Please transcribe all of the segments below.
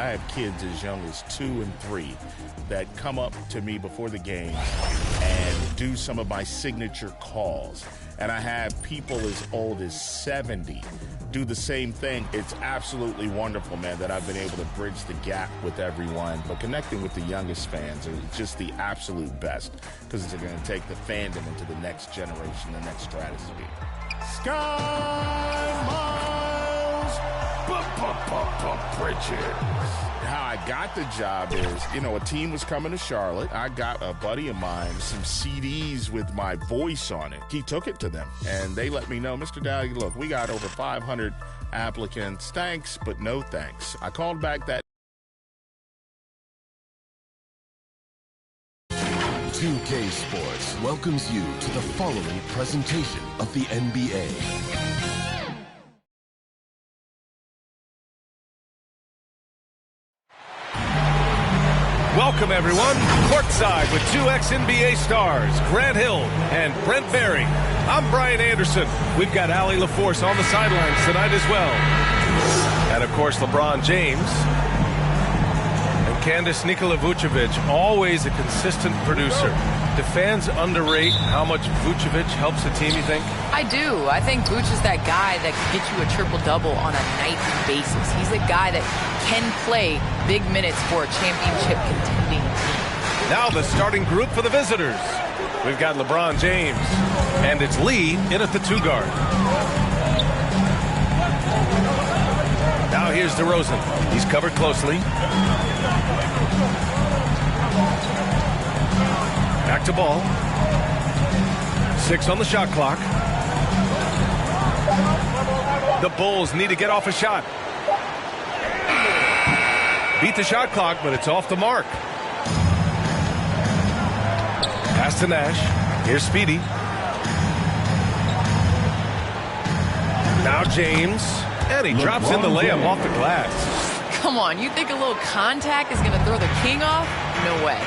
I have kids as young as 2 and 3 that come up to me before the game and do some of my signature calls. And I have people as old as 70 do the same thing. It's absolutely wonderful, man, that I've been able to bridge the gap with everyone. But connecting with the youngest fans is just the absolute best, because it's going to take the fandom into the next generation, the next stratosphere. Sky Miles Bridges. How I got the job is, a team was coming to Charlotte. I got a buddy of mine some CDs with my voice on it. He took it to them, and they let me know, Mr. Daly, look, we got over 500 applicants. Thanks, but no thanks. I called back that 2K Sports welcomes you to the following presentation of the NBA. Welcome, everyone, courtside with two ex-NBA stars, Grant Hill and Brent Barry. I'm Brian Anderson. We've got Allie LaForce on the sidelines tonight as well. And, of course, LeBron James and Candace Nikola Vucevic, always a consistent producer. Do fans underrate how much Vucevic helps a team, you think? I do. I think Vuce is that guy that can get you a triple-double on a nightly basis. He's a guy that can play big minutes for a championship contending team. Now the starting group for the visitors. We've got LeBron James, and it's Lee in at the 2-guard. Now here's DeRozan. He's covered closely. Back to Ball. 6 on the shot clock. The Bulls need to get off a shot. Beat the shot clock, but it's off the mark. Pass to Nash. Here's Speedy. Now James. And he drops in the layup off the glass. Come on, you think a little contact is going to throw the king off? No way.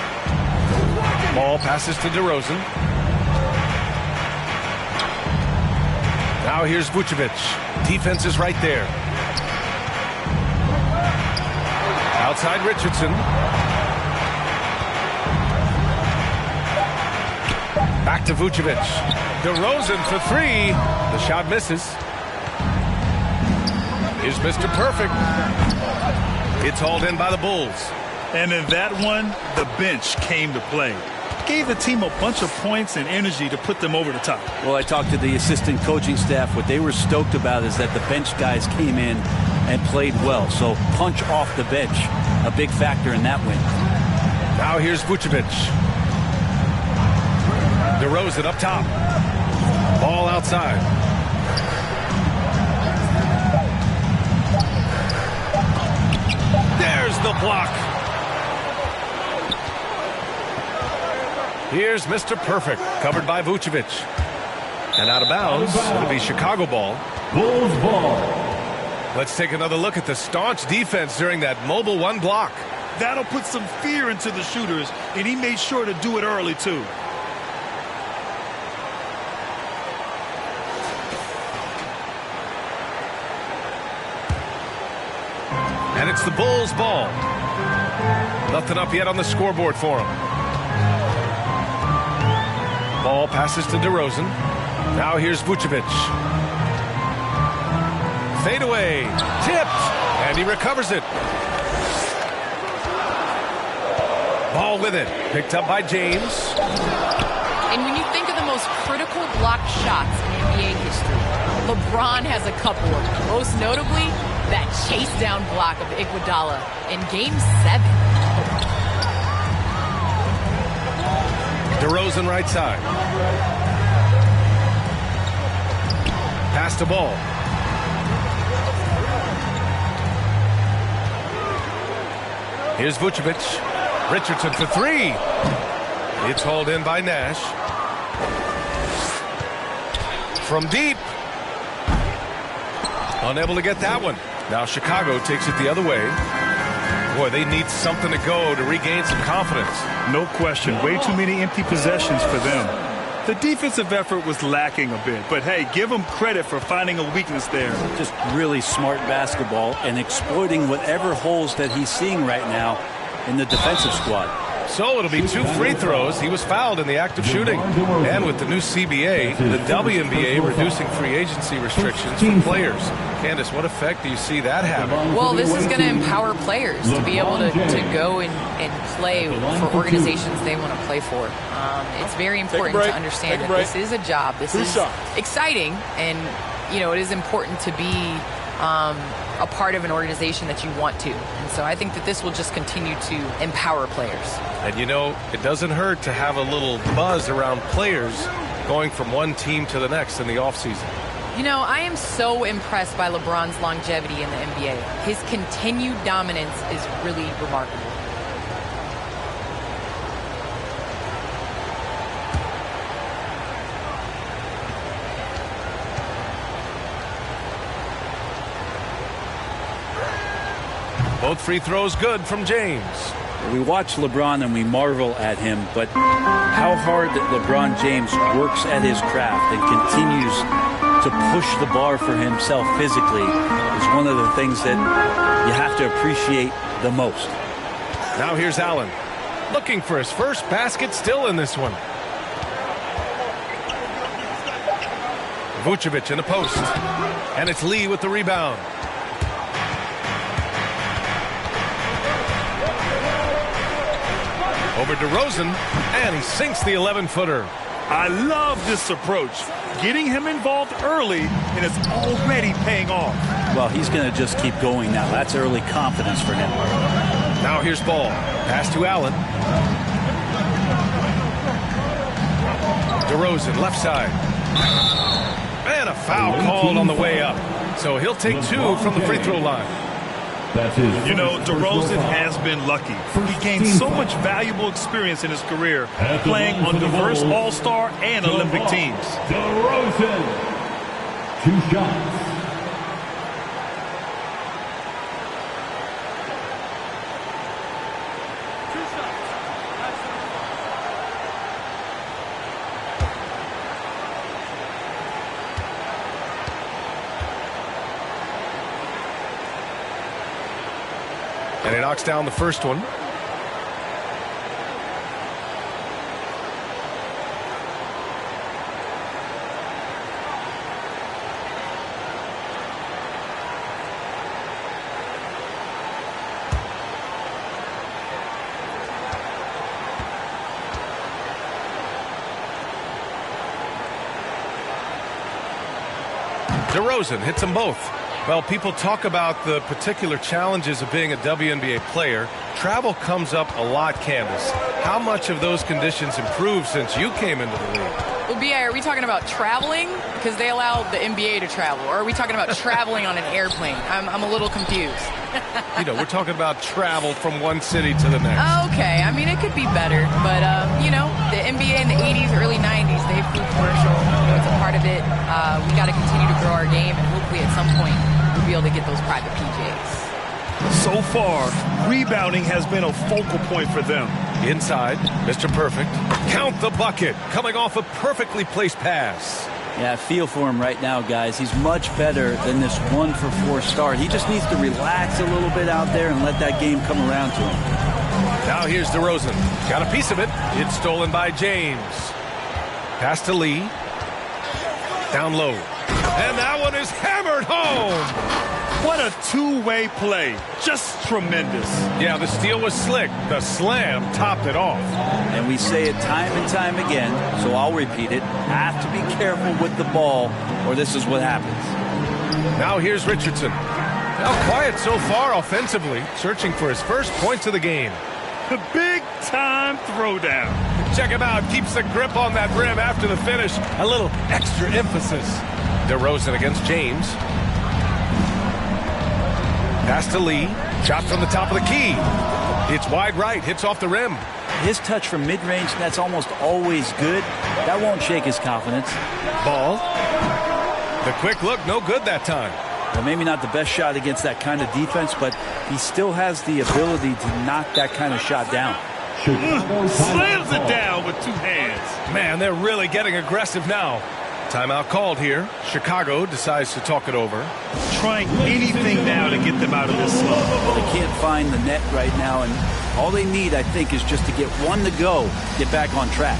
Ball passes to DeRozan. Now here's Vucevic. Defense is right there. Outside Richardson. Back to Vucevic. DeRozan for 3. The shot misses. Here's Mr. Perfect. It's hauled in by the Bulls. And in that one, the bench came to play. Gave the team a bunch of points and energy to put them over the top. Well, I talked to the assistant coaching staff. What they were stoked about is that the bench guys came in and played well. So punch off the bench, a big factor in that win. Now here's Vucevic. DeRozan up top. Ball outside. There's the block. Here's Mr. Perfect, covered by Vucevic. And out of bounds, it'll be Chicago ball. Bulls ball. Let's take another look at the staunch defense during that mobile 1 block. That'll put some fear into the shooters, and he made sure to do it early, too. And it's the Bulls ball. Nothing up yet on the scoreboard for him. Ball passes to DeRozan. Now here's Vucevic. Fade away. Tipped. And he recovers it. Ball with it. Picked up by James. And when you think of the most critical block shots in NBA history, LeBron has a couple of them. Most notably, that chase down block of Iguodala in Game 7. DeRozan right side. Pass to Ball. Here's Vucevic. Richardson for 3. It's hauled in by Nash. From deep. Unable to get that one. Now Chicago takes it the other way. Boy, they need something to go to regain some confidence. No question. Way too many empty possessions for them. The defensive effort was lacking a bit, but hey, give him credit for finding a weakness there. Just really smart basketball and exploiting whatever holes that he's seeing right now in the defensive squad. So it'll be 2 free throws. He was fouled in the act of shooting. And with the new CBA, the WNBA reducing free agency restrictions for players. Candace, what effect do you see that having? Well, this is going to empower players to be able to go and play for organizations they want to play for. It's very important to understand that this is a job. This is exciting, and it is important to be a part of an organization that you want to. And so I think that this will just continue to empower players. And it doesn't hurt to have a little buzz around players going from one team to the next in the offseason. I am so impressed by LeBron's longevity in the NBA. His continued dominance is really remarkable. Both free throws good from James. We watch LeBron and we marvel at him, but how hard that LeBron James works at his craft and continues to push the bar for himself physically is one of the things that you have to appreciate the most. Now here's Allen, looking for his first basket, still in this one. Vucevic in the post, and it's Lee with the rebound. Over DeRozan, and he sinks the 11-footer. I love this approach. Getting him involved early, and it's already paying off. Well, he's going to just keep going now. That's early confidence for him. Now here's Ball. Pass to Allen. DeRozan, left side. And a foul called on the way up. So he'll take 2 from the free throw line. DeRozan has been lucky. He gained so much valuable experience in his career playing on diverse All-Star and Olympic teams. DeRozan, 2 shots. And he knocks down the first one. DeRozan hits them both. Well, people talk about the particular challenges of being a WNBA player. Travel comes up a lot, Candace. How much of those conditions improved since you came into the league? Well, B.I., are we talking about traveling? Because they allow the NBA to travel. Or are we talking about traveling on an airplane? I'm a little confused. We're talking about travel from one city to the next. Okay. I mean, it could be better. But, the NBA in the 80s, early 90s, they flew commercial. It's a part of it. We got to continue to grow our game, and hopefully at some point we'll be able to get those private PJs. So far, rebounding has been a focal point for them. Inside, Mr. Perfect. Count the bucket, coming off a perfectly placed pass. Yeah, I feel for him right now, guys. He's much better than this 1-for-4 start. He just needs to relax a little bit out there and let that game come around to him. Now here's DeRozan. Got a piece of it. It's stolen by James. Pass to Lee. Down low. And that one is hammered home. What a two-way play. Just tremendous. Yeah, the steal was slick. The slam topped it off. And we say it time and time again, so I'll repeat it. Have to be careful with the ball, or this is what happens. Now here's Richardson. Now quiet so far offensively, searching for his first points of the game. The big-time throwdown. Check him out. Keeps the grip on that rim after the finish. A little extra emphasis. DeRozan against James. Pass to Lee. Shot from the top of the key. It's wide right. Hits off the rim. His touch from mid-range, that's almost always good. That won't shake his confidence. Ball. The quick look, no good that time. Well, maybe not the best shot against that kind of defense, but he still has the ability to knock that kind of shot down. Slams it down with 2 hands. Man, they're really getting aggressive now. Timeout called here. Chicago decides to talk it over. Trying anything now to get them out of this slump. They can't find the net right now, and all they need, I think, is just to get one to go, get back on track.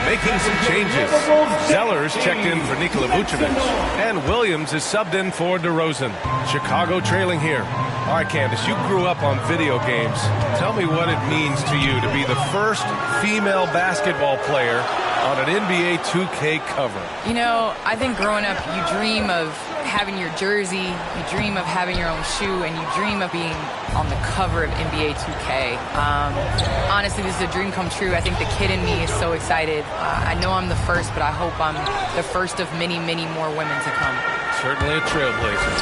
Making some changes. Zellers checked in for Nikola Vucevic, and Williams is subbed in for DeRozan. Chicago trailing here. All right, Candace, you grew up on video games. Tell me what it means to you to be the first female basketball player on an NBA 2K cover. You know, I think growing up, you dream of having your jersey, you dream of having your own shoe, and you dream of being on the cover of NBA 2K. Honestly, this is a dream come true. I think the kid in me is so excited. I know I'm the first, but I hope I'm the first of many, many more women to come. Certainly a trailblazer.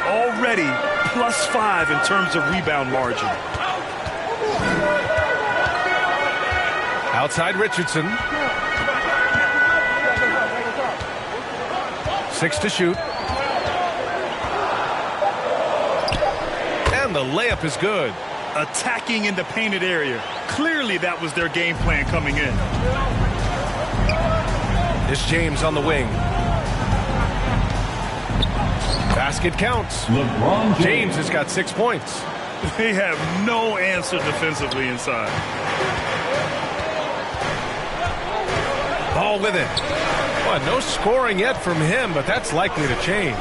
Already +5 in terms of rebound margin. Outside Richardson. 6 to shoot. And the layup is good. Attacking in the painted area. Clearly that was their game plan coming in. It's James on the wing. Basket counts. LeBron James has got 6 points. They have no answer defensively inside. Ball with it. Well, no scoring yet from him, but that's likely to change.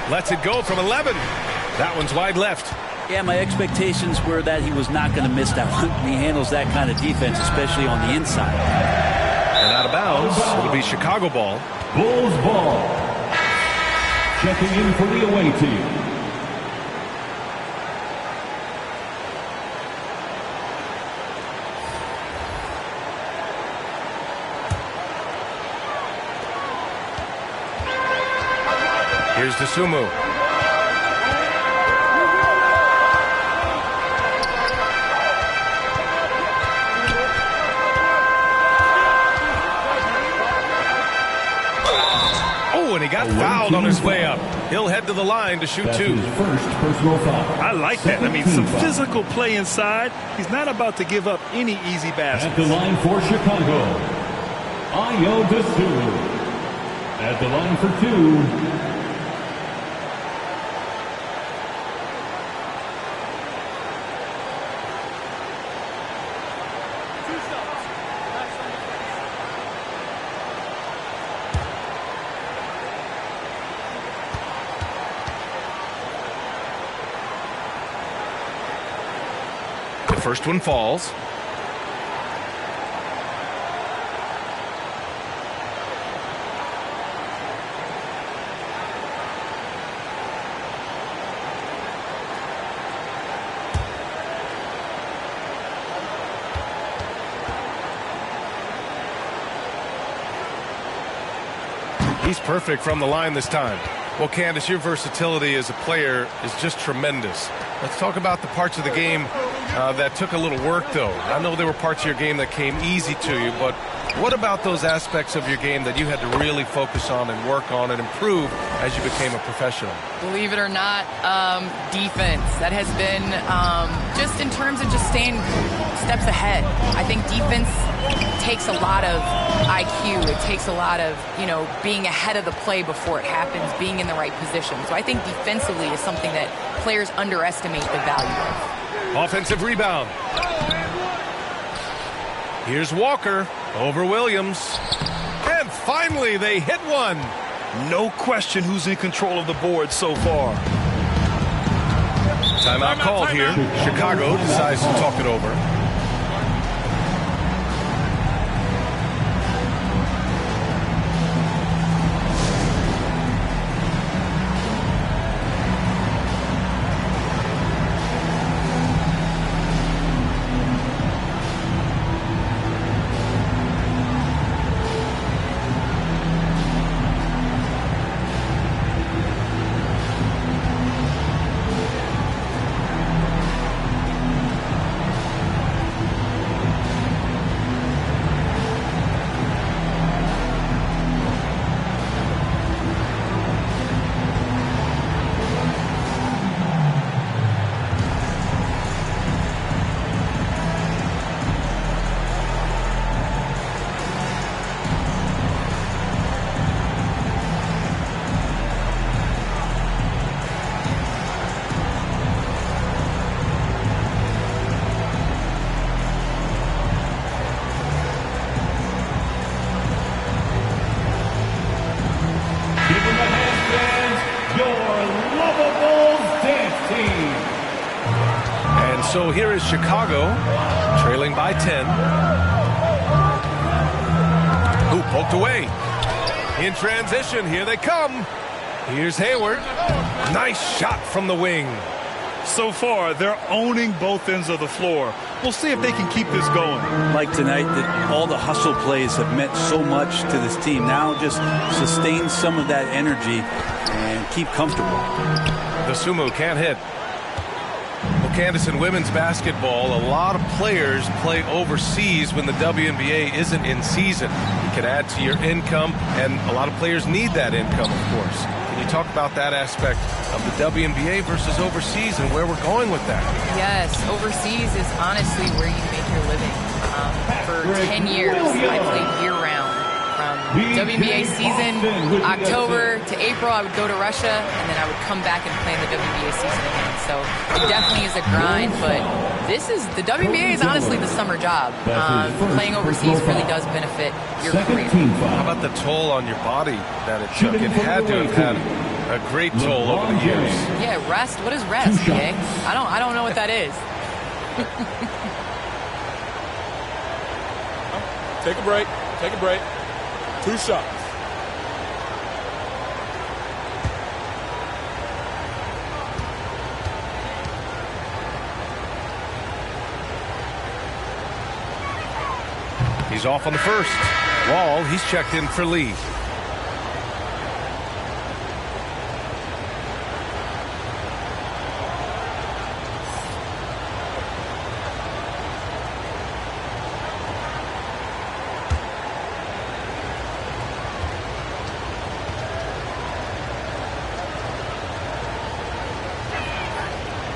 Lets it go from 11. That one's wide left. Yeah, my expectations were that he was not going to miss that one. He handles that kind of defense, especially on the inside. And out of bounds, it'll be Chicago ball. Bulls ball. Checking in for the away team. Here's Dosunmu. Oh, and he got fouled on his way up. He'll head to the line to shoot That's 2. his first personal foul. I like that. I mean, some physical play inside. He's not about to give up any easy baskets. At the line for Chicago, Ayo Dosunmu. At the line for 2. First one falls. He's perfect from the line this time. Well, Candace, your versatility as a player is just tremendous. Let's talk about the parts of the game that took a little work, though. I know there were parts of your game that came easy to you, but what about those aspects of your game that you had to really focus on and work on and improve as you became a professional? Believe it or not, defense. That has been just in terms of just staying steps ahead. I think defense takes a lot of IQ. It takes a lot of, being ahead of the play before it happens, being in the right position. So I think defensively is something that players underestimate the value of. Offensive rebound. Here's Walker over Williams. And finally, they hit one. No question who's in control of the board so far. Timeout called here. Chicago decides to talk it over. So here is Chicago, trailing by 10. Ooh, poked away. In transition, here they come. Here's Hayward. Nice shot from the wing. So far, they're owning both ends of the floor. We'll see if they can keep this going. Like tonight, that all the hustle plays have meant so much to this team. Now just sustain some of that energy and keep comfortable. The Sumo can't hit. Well, Candace, in women's basketball, a lot of players play overseas when the WNBA isn't in season. You can add to your income, and a lot of players need that income, of course. Can you talk about that aspect of the WNBA versus overseas and where we're going with that? Yes, overseas is honestly where you make your living. For 10 years, I played year-round. From WNBA season, October to April, I would go to Russia, and then I would come back and play in the WNBA season again. So it definitely is a grind, but the WNBA is honestly the summer job. Playing overseas really does benefit your career. How about the toll on your body that it took? It had to have had a great toll over the years. Yeah, rest. What is rest, PA? I don't know what that is. Take a break. Take a break. 2 shots. He's off on the first. Wall, he's checked in for Lee.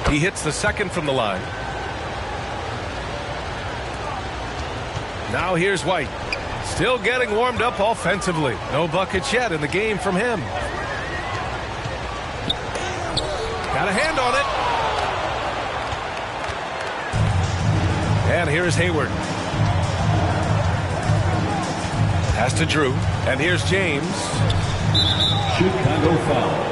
He hits the second from the line. Now here's White. Still getting warmed up offensively. No buckets yet in the game from him. Got a hand on it. And here's Hayward. Pass to Drew. And here's James. Chicago foul.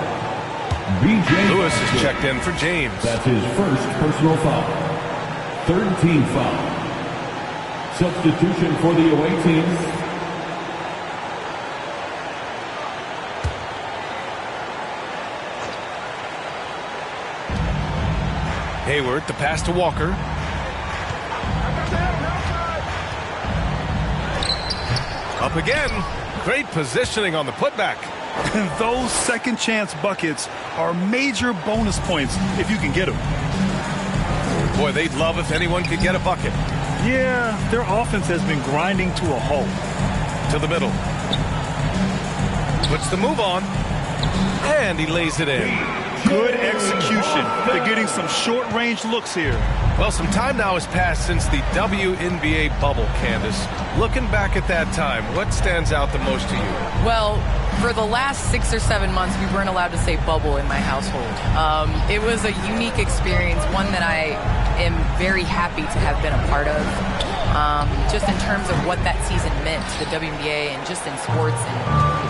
B.J. Lewis is checked in for James. That's his first personal foul. Third team foul. Substitution for the away team. Hayward, the pass to Walker. Up again. Great positioning on the putback. Those second chance buckets are major bonus points if you can get them. Boy, they'd love if anyone could get a bucket. Yeah, their offense has been grinding to a halt. To the middle. Puts the move on. And he lays it in. Good execution. They're getting some short-range looks here. Well, some time now has passed since the WNBA bubble, Candace. Looking back at that time, what stands out the most to you? Well, for the last 6 or 7 months, we weren't allowed to say bubble in my household. It was a unique experience, one that I am very happy to have been a part of. just in terms of what that season meant to the WNBA and just in sports and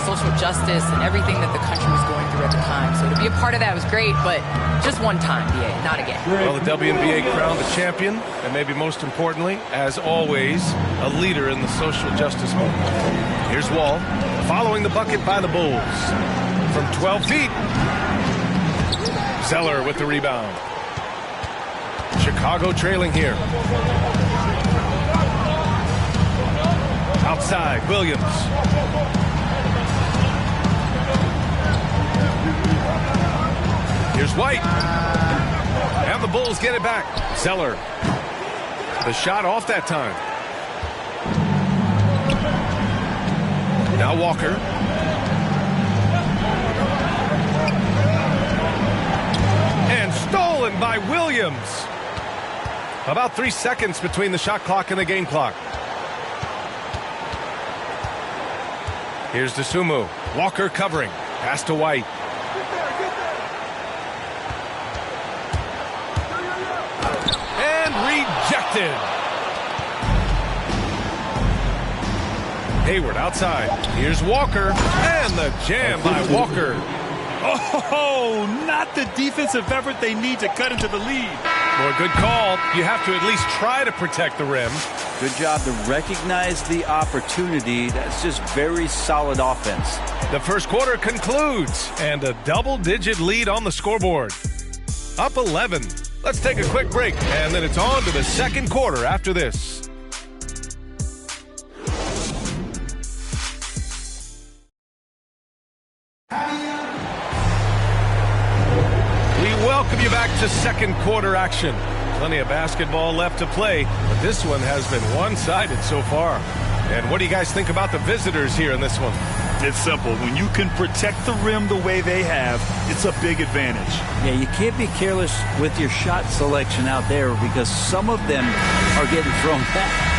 social justice and everything that the country was going through at the time. So to be a part of that was great, but just one time, BA, not again. Well, the WNBA crowned the champion, and maybe most importantly, as always, a leader in the social justice movement. Here's Wall, following the bucket by the Bulls. From 12 feet, Zeller with the rebound. Chicago trailing here. Outside, Williams. Here's White. And the Bulls get it back. Zeller. The shot off that time. Now Walker. And stolen by Williams. About 3 seconds between the shot clock and the game clock. Here's Dosunmu. Walker covering. Pass to White. And rejected. Hayward outside. Here's Walker. And the jam by Walker. Oh, not the defensive effort they need to cut into the lead. Well, good call. You have to at least try to protect the rim. Good job to recognize the opportunity. That's just very solid offense. The first quarter concludes, and a double-digit lead on the scoreboard. Up 11. Let's take a quick break, and then it's on to the second quarter after this. Welcome you back to second quarter action. Plenty of basketball left to play, but this one has been one-sided so far. And what do you guys think about the visitors here in this one? It's simple. When you can protect the rim the way they have, it's a big advantage. Yeah, you can't be careless with your shot selection out there because some of them are getting thrown back.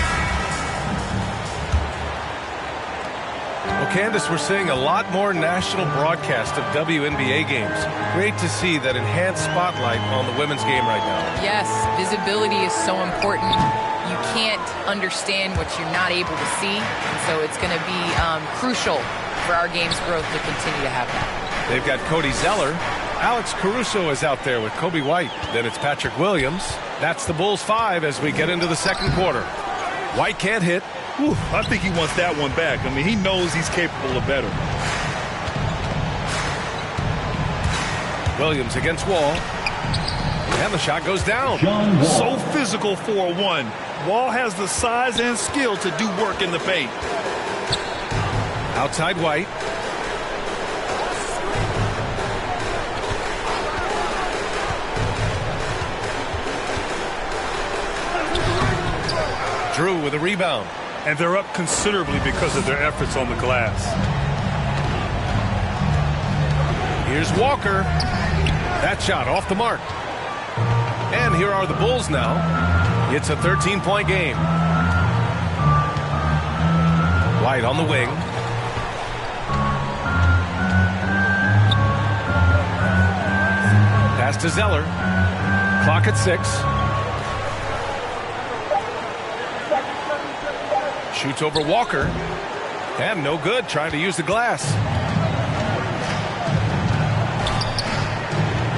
Well, Candace, we're seeing a lot more national broadcast of WNBA games. Great to see that enhanced spotlight on the women's game right now. Yes, visibility is so important. You can't understand what you're not able to see, and so it's going to be crucial for our game's growth to continue to have that. They've got Cody Zeller. Alex Caruso is out there with Kobe White. Then it's Patrick Williams. That's the Bulls 5 as we get into the second quarter. White can't hit. Whew, I think he wants that one back. I mean, he knows he's capable of better. Williams against Wall. And the shot goes down. So physical for a one. Wall has the size and skill to do work in the paint. Outside White. Drew with a rebound. And they're up considerably because of their efforts on the glass. Here's Walker. That shot off the mark. And here are the Bulls now. It's a 13-point game. White on the wing. Pass to Zeller. Clock at 6. Shoots over Walker. And no good, trying to use the glass.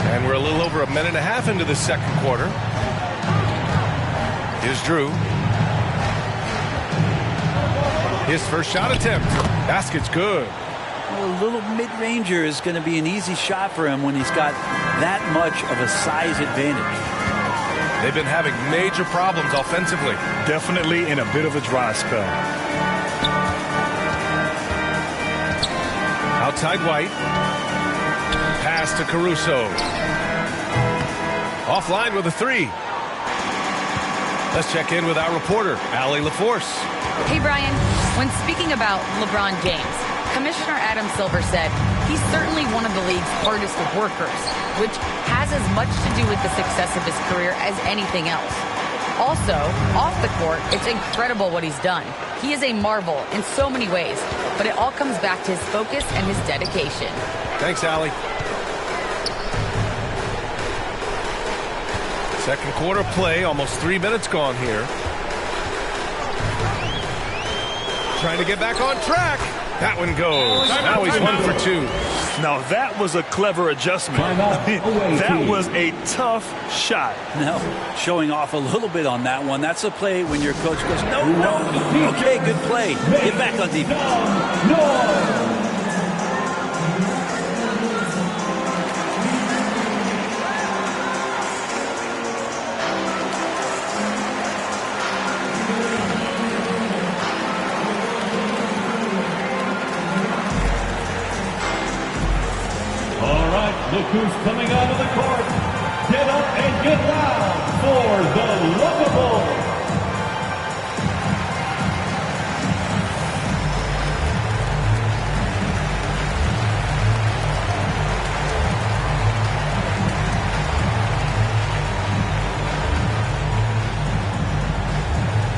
And we're a little over a minute and a half into the second quarter. Here's Drew. His first shot attempt. Basket's good. Well, a little mid-ranger is going to be an easy shot for him when he's got that much of a size advantage. They've been having major problems offensively. Definitely in a bit of a dry spell. Outside White. Pass to Caruso. Offline with a 3. Let's check in with our reporter, Allie LaForce. Hey, Brian. When speaking about LeBron James, Commissioner Adam Silver said he's certainly one of the league's hardest workers, which has as much to do with the success of his career as anything else. Also, off the court, it's incredible what he's done. He is a marvel in so many ways, but it all comes back to his focus and his dedication. Thanks, Allie. Second quarter play, almost 3 minutes gone here. trying to get back on track. That one goes. Now he's 1 for 2. Now that was a clever adjustment. That was a tough shot. Now, showing off a little bit on that one. That's a play when your coach goes, no. Okay, good play. Get back on defense. Look who's coming onto the court. Get up and get loud for the Lovable.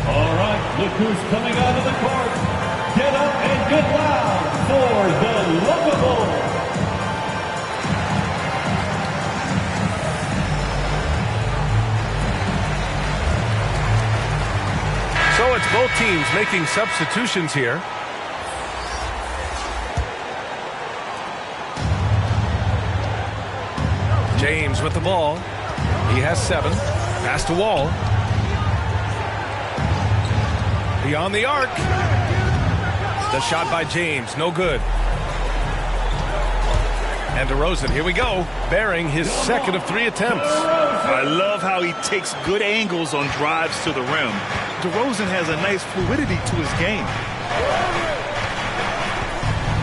All right, look who's coming onto the court. Get up and get loud for the Lovable. So it's both teams making substitutions here. James with the ball. He has 7. Pass to Wall. Beyond the arc. The shot by James, no good. And DeRozan, here we go, bearing his second of 3 attempts. I love how he takes good angles on drives to the rim. DeRozan has a nice fluidity to his game.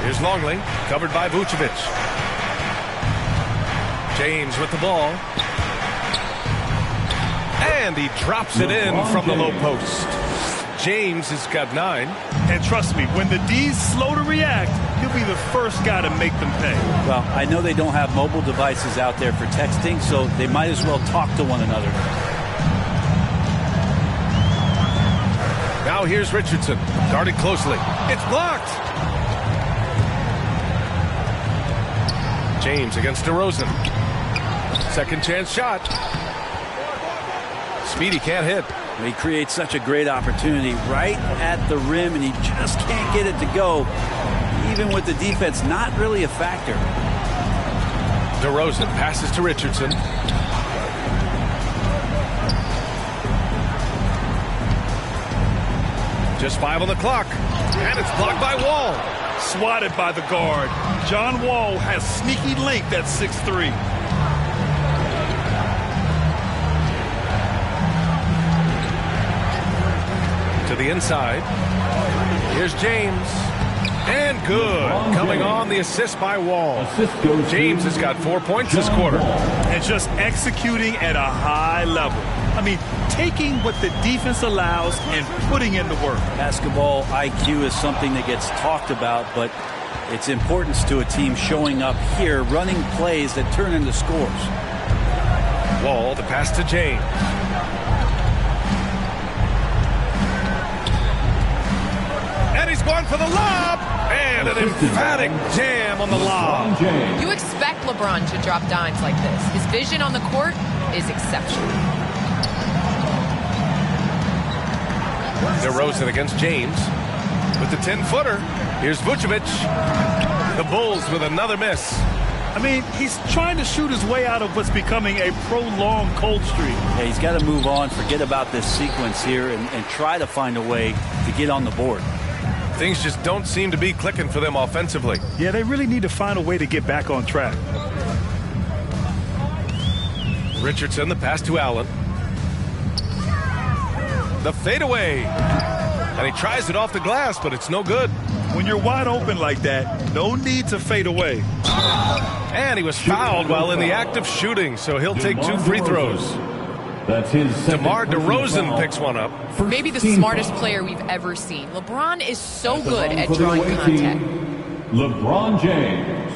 Here's Longley, covered by Vucevic. James with the ball. And he drops it in from the low post. James has got 9. And trust me, when the D's slow to react, he'll be the first guy to make them pay. Well, I know they don't have mobile devices out there for texting, so they might as well talk to one another. Now here's Richardson, guarded closely. It's blocked. James against DeRozan. Second chance shot. Speedy can't hit. He creates such a great opportunity right at the rim, and he just can't get it to go. Even with the defense not really a factor. DeRozan passes to Richardson. Just 5 on the clock. And it's blocked by Wall. Swatted by the guard. John Wall has sneaky length at 6'3". To the inside. Here's James. And good. Coming on the assist by Wall. James has got 4 points this quarter. And just executing at a high level. I mean, taking what the defense allows and putting in the work. Basketball IQ is something that gets talked about, but its importance to a team showing up here, running plays that turn into scores. Wall, the pass to James. And he's going for the lob. And an emphatic jam on the lob. You expect LeBron to drop dimes like this. His vision on the court is exceptional. DeRozan against James with the 10-footer. Here's Vucevic. The Bulls with another miss. I mean, he's trying to shoot his way out of what's becoming a prolonged cold streak. Yeah, he's got to move on, forget about this sequence here, and try to find a way to get on the board. Things just don't seem to be clicking for them offensively. Yeah, they really need to find a way to get back on track. Richardson, the pass to Allen. The fadeaway. And he tries it off the glass, but it's no good. When you're wide open like that, no need to fade away. And he was fouled while in the act of shooting, so he'll take 2 free throws. That's his DeMar DeRozan picks one up. Maybe the smartest player we've ever seen. LeBron is so good at drawing contact. LeBron James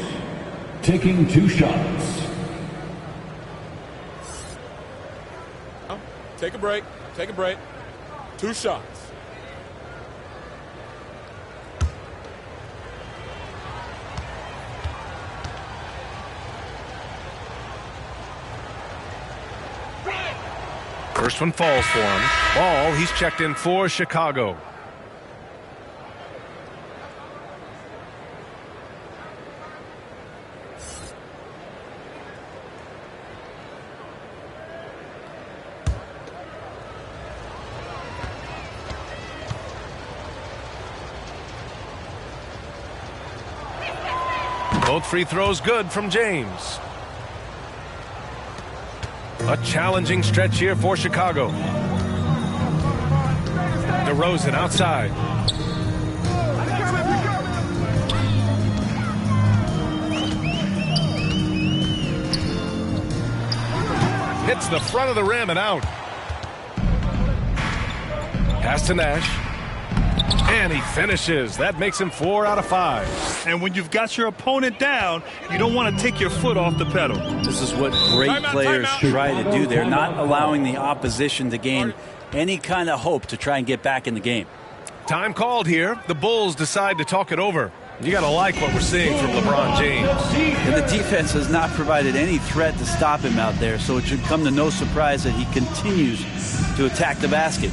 taking 2 shots. Take a break. Take a break. 2 shots. First one falls for him. Ball, he's checked in for Chicago. Both free throws good from James. A challenging stretch here for Chicago. DeRozan outside. Hits the front of the rim and out. Pass to Nash. And he finishes. That makes him 4 out of 5. And when you've got your opponent down, you don't want to take your foot off the pedal. This is what great players try to do. They're not allowing the opposition to gain any kind of hope to try and get back in the game. Time called here. The Bulls decide to talk it over. You got to like what we're seeing from LeBron James. And the defense has not provided any threat to stop him out there, so it should come to no surprise that he continues to attack the basket.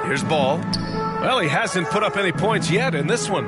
Here's Ball. Well, he hasn't put up any points yet in this one.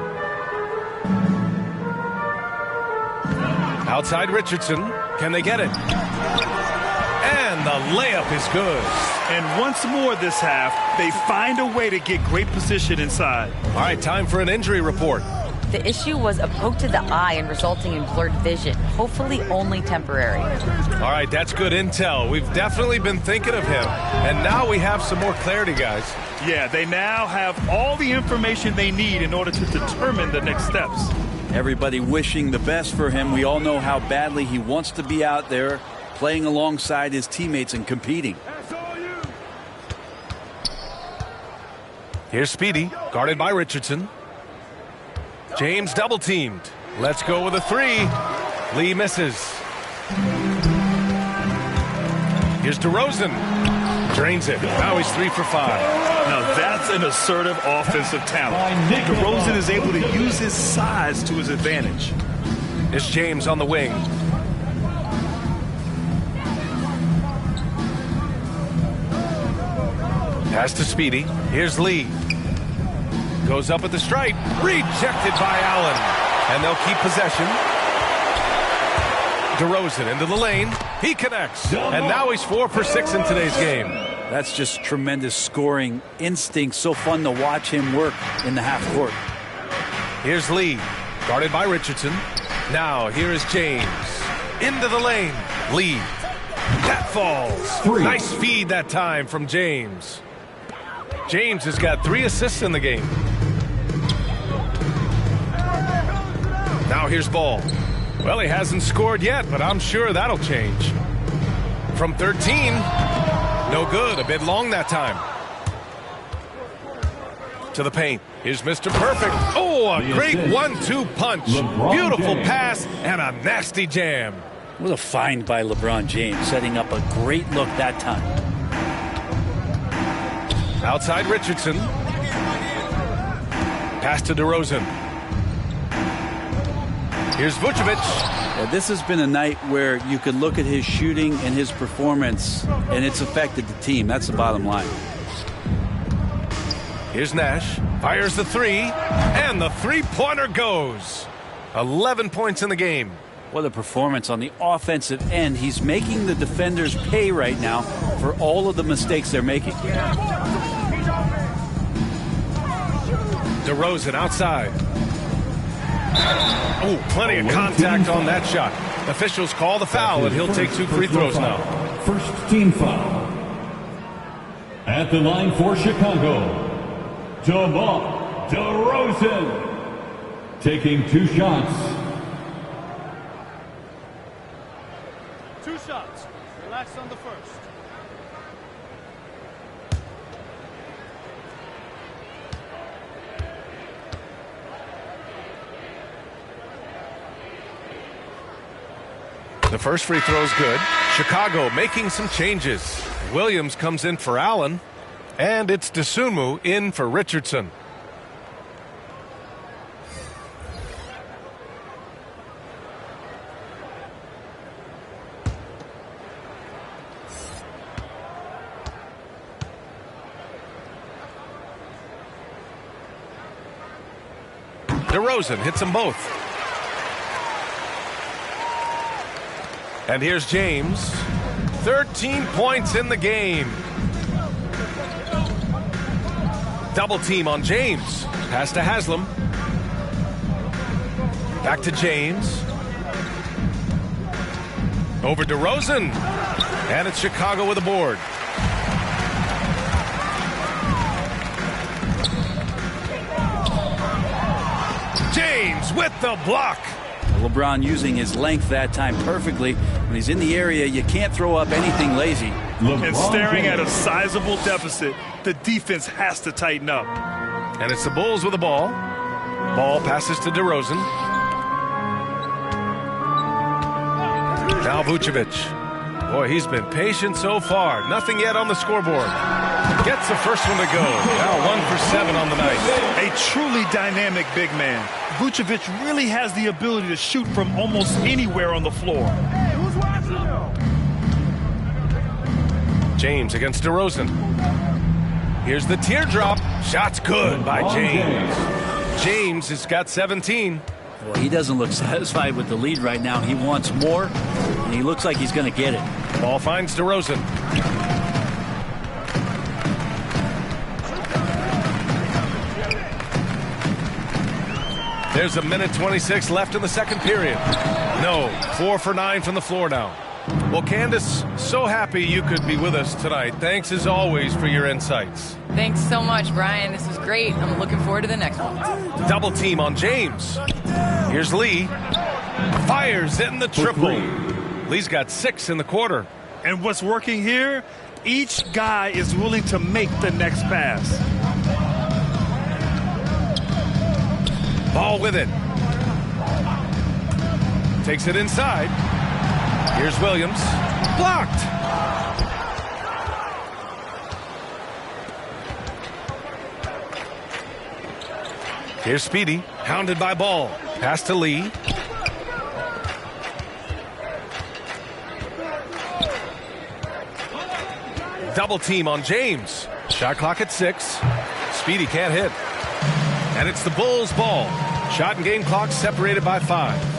Outside Richardson. Can they get it? And the layup is good. And once more this half, they find a way to get great position inside. All right, time for an injury report. The issue was a poke to the eye and resulting in blurred vision, hopefully only temporary. All right, that's good intel. We've definitely been thinking of him. And now we have some more clarity, guys. Yeah, they now have all the information they need in order to determine the next steps. Everybody wishing the best for him. We all know how badly he wants to be out there playing alongside his teammates and competing. Here's Speedy, guarded by Richardson. James double teamed. Let's go with a three. Lee misses. Here's DeRozan. Drains it. Now he's 3 for 5. Now that's an assertive offensive talent. DeRozan is able to use his size to his advantage. Here's James on the wing. Pass to Speedy. Here's Lee. Goes up at the stripe. Rejected by Allen. And they'll keep possession. DeRozan into the lane. He connects. And now he's 4 for 6 in today's game. That's just tremendous scoring instinct. So fun to watch him work in the half court. Here's Lee. Guarded by Richardson. Now here is James. Into the lane. Lee. That falls. Nice feed that time from James. James has got 3 assists in the game. Now here's Ball. Well, he hasn't scored yet, but I'm sure that'll change. From 13, no good. A bit long that time. To the paint. Here's Mr. Perfect. Oh, a great 1-2 punch. Beautiful pass and a nasty jam. What a find by LeBron James, setting up a great look that time. Outside Richardson. Pass to DeRozan. Here's Vucevic. Yeah, this has been a night where you could look at his shooting and his performance, and it's affected the team. That's the bottom line. Here's Nash. Fires the three, and the three-pointer goes. 11 points in the game. What a performance on the offensive end. He's making the defenders pay right now for all of the mistakes they're making. DeRozan outside. Oh, plenty of contact on that shot. Officials call the foul, and he'll take 2 free throws now. First team foul. At the line for Chicago, DeMar DeRozan taking 2 shots. 2 shots. Relax on the first. The first free throw is good. Chicago making some changes. Williams comes in for Allen, and it's Dosunmu in for Richardson. DeRozan hits them both. And here's James. 13 points in the game. Double team on James. Pass to Haslam. Back to James. Over DeRozan. And it's Chicago with a board. James with the block. LeBron using his length that time perfectly. When he's in the area, you can't throw up anything lazy. And staring at a sizable deficit, the defense has to tighten up. And it's the Bulls with the ball. Ball passes to DeRozan. Now Vucevic. Boy, he's been patient so far. Nothing yet on the scoreboard. Gets the first one to go. Now 1 for 7 on the night. A truly dynamic big man. Vucevic really has the ability to shoot from almost anywhere on the floor. James against DeRozan. Here's the teardrop. Shot's good by James. James has got 17. Well, he doesn't look satisfied with the lead right now. He wants more, and he looks like he's going to get it. Ball finds DeRozan. There's a minute 26 left in the second period. No, 4 for 9 from the floor now. Well, Candace, so happy you could be with us tonight. Thanks as always for your insights. Thanks so much, Brian. This was great. I'm looking forward to the next one. Double team on James. Here's Lee. Fires in the triple. Lee's got 6 in the quarter. And what's working here? Each guy is willing to make the next pass. Ball with it. Takes it inside. Here's Williams. Blocked. Here's Speedy. Hounded by Ball. Pass to Lee. Double team on James. Shot clock at 6. Speedy can't hit. And it's the Bulls' ball. Shot and game clock separated by 5.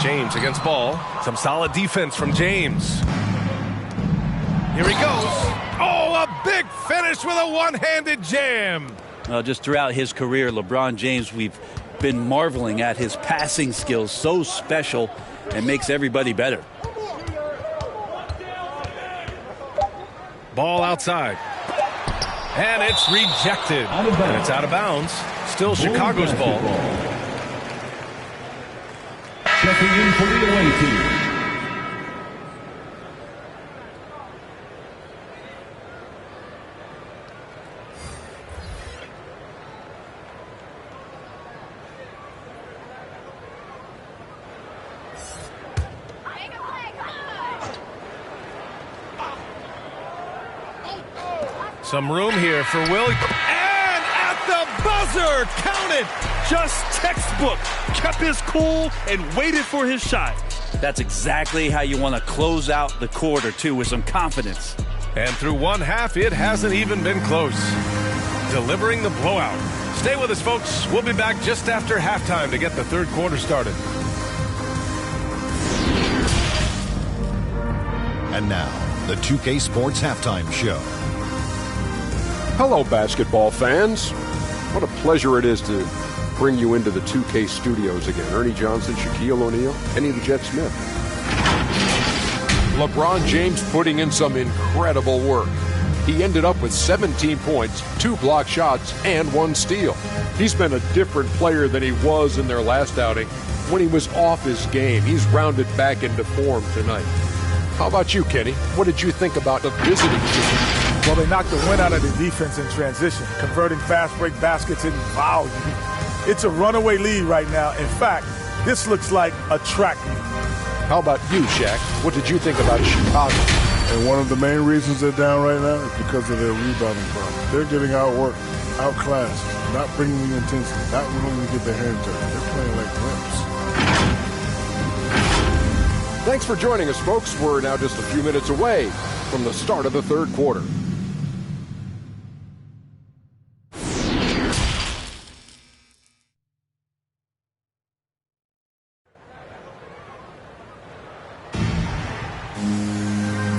James against Ball. Some solid defense from James. Here he goes. Oh, a big finish with a one-handed jam. Just throughout his career, LeBron James, we've been marveling at his passing skills. So special and makes everybody better. Ball outside. And it's rejected. And it's out of bounds. Still Chicago's ball. Checking in for the away team. Some room here for Will. And at the buzzer, count it. Just textbook. Kept his cool and waited for his shot. That's exactly how you want to close out the quarter, too, with some confidence. And through one half, it hasn't even been close. Delivering the blowout. Stay with us, folks. We'll be back just after halftime to get the third quarter started. And now, the 2K Sports Halftime Show. Hello, basketball fans. What a pleasure it is to bring you into the 2K studios again. Ernie Johnson, Shaquille O'Neal, Kenny the Jet Smith. LeBron James putting in some incredible work. He ended up with 17 points, 2 block shots, and 1 steal. He's been a different player than he was in their last outing. when he was off his game. He's rounded back into form tonight. How about you, Kenny? What did you think about the visiting team? Well, they knocked the wind out of the defense in transition, converting fast break baskets in volume. It's a runaway lead right now. In fact, this looks like a track meet. How about you, Shaq? What did you think about Chicago? And one of the main reasons they're down right now is because of their rebounding problem. They're getting outworked, outclassed, not bringing the intensity, not willing to get their hands dirty. They're playing like wimps. Thanks for joining us, folks. We're now just a few minutes away from the start of the third quarter.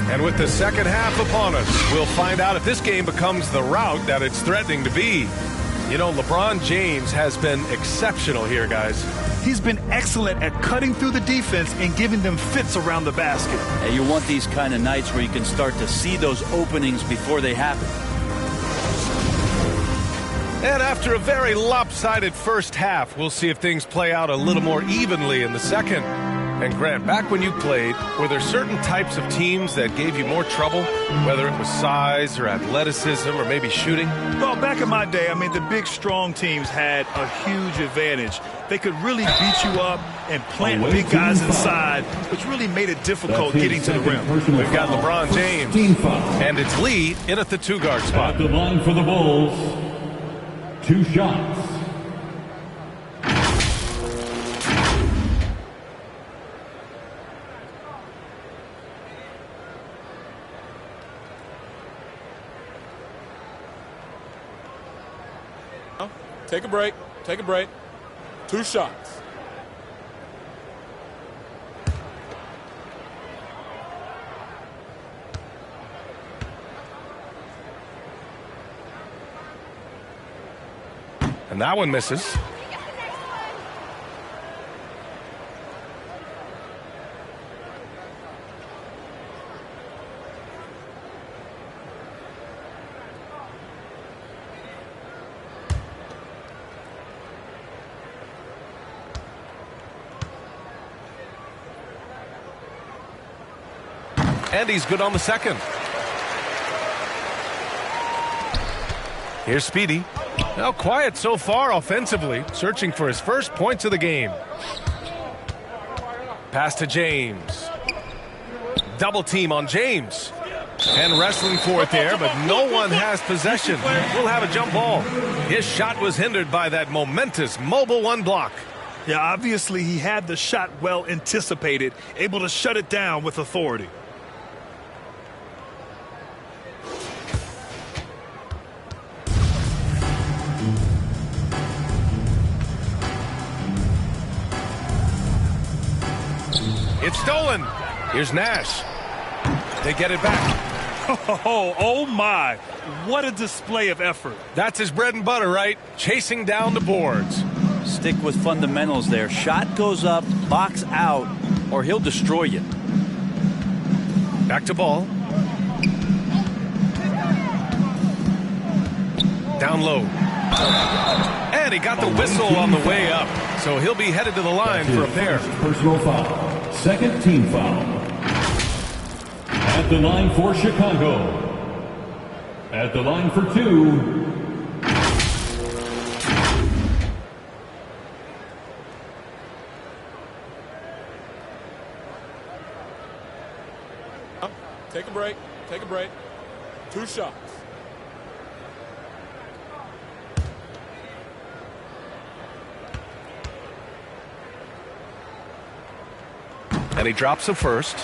And with the second half upon us, we'll find out if this game becomes the rout that it's threatening to be. You know, LeBron James has been exceptional here, guys. He's been excellent at cutting through the defense and giving them fits around the basket. And you want these kind of nights where you can start to see those openings before they happen. And after a very lopsided first half, we'll see if things play out a little more evenly in the second. And Grant, back when you played, were there certain types of teams that gave you more trouble, whether it was size or athleticism or maybe shooting? Well, back in my day, I mean, the big, strong teams had a huge advantage. They could really beat you up and plant big guys inside, which really made it difficult getting to the rim. We've got LeBron James, and it's Lee in at the two-guard spot. At the line for the Bulls, 2 shots. Take a break. Take a break. 2 shots. And that one misses. And he's good on the second. Here's Speedy. Now quiet so far offensively, searching for his first points of the game. Pass to James. Double team on James. And wrestling for it there, but no one has possession. We'll have a jump ball. His shot was hindered by that momentous mobile one block. Yeah, obviously he had the shot well anticipated, able to shut it down with authority. It's stolen. Here's Nash. They get it back. Oh my. What a display of effort. That's his bread and butter, right? Chasing down the boards. Stick with fundamentals there. Shot goes up, box out, or he'll destroy you. Back to ball. Down low. And he got the whistle on the way up. So he'll be headed to the line for a pair. Personal foul. Second team foul. At the line for Chicago. At the line for 2. Take a break. Take a break. 2 shots. And he drops the first.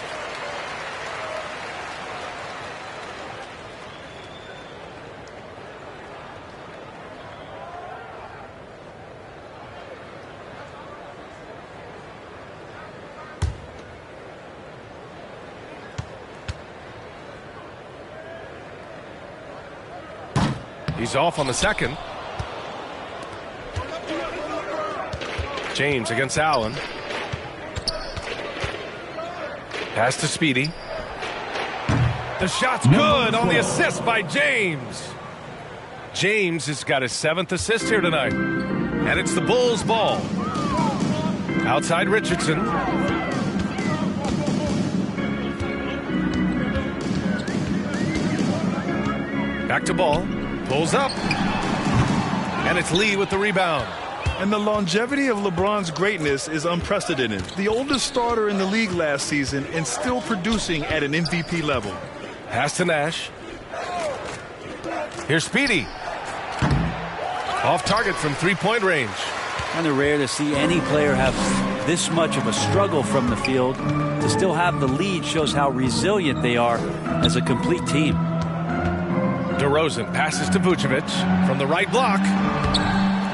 He's off on the second. James against Allen. Pass to Speedy. The shot's good on the assist by James. James has got his 7th assist here tonight. And it's the Bulls' ball. Outside Richardson. Back to Ball. Pulls up. And it's Lee with the rebound. And the longevity of LeBron's greatness is unprecedented. The oldest starter in the league last season and still producing at an MVP level. Pass to Nash. Here's Speedy. Off target from three-point range. Kind of rare to see any player have this much of a struggle from the field. To still have the lead shows how resilient they are as a complete team. DeRozan passes to Vucevic from the right block.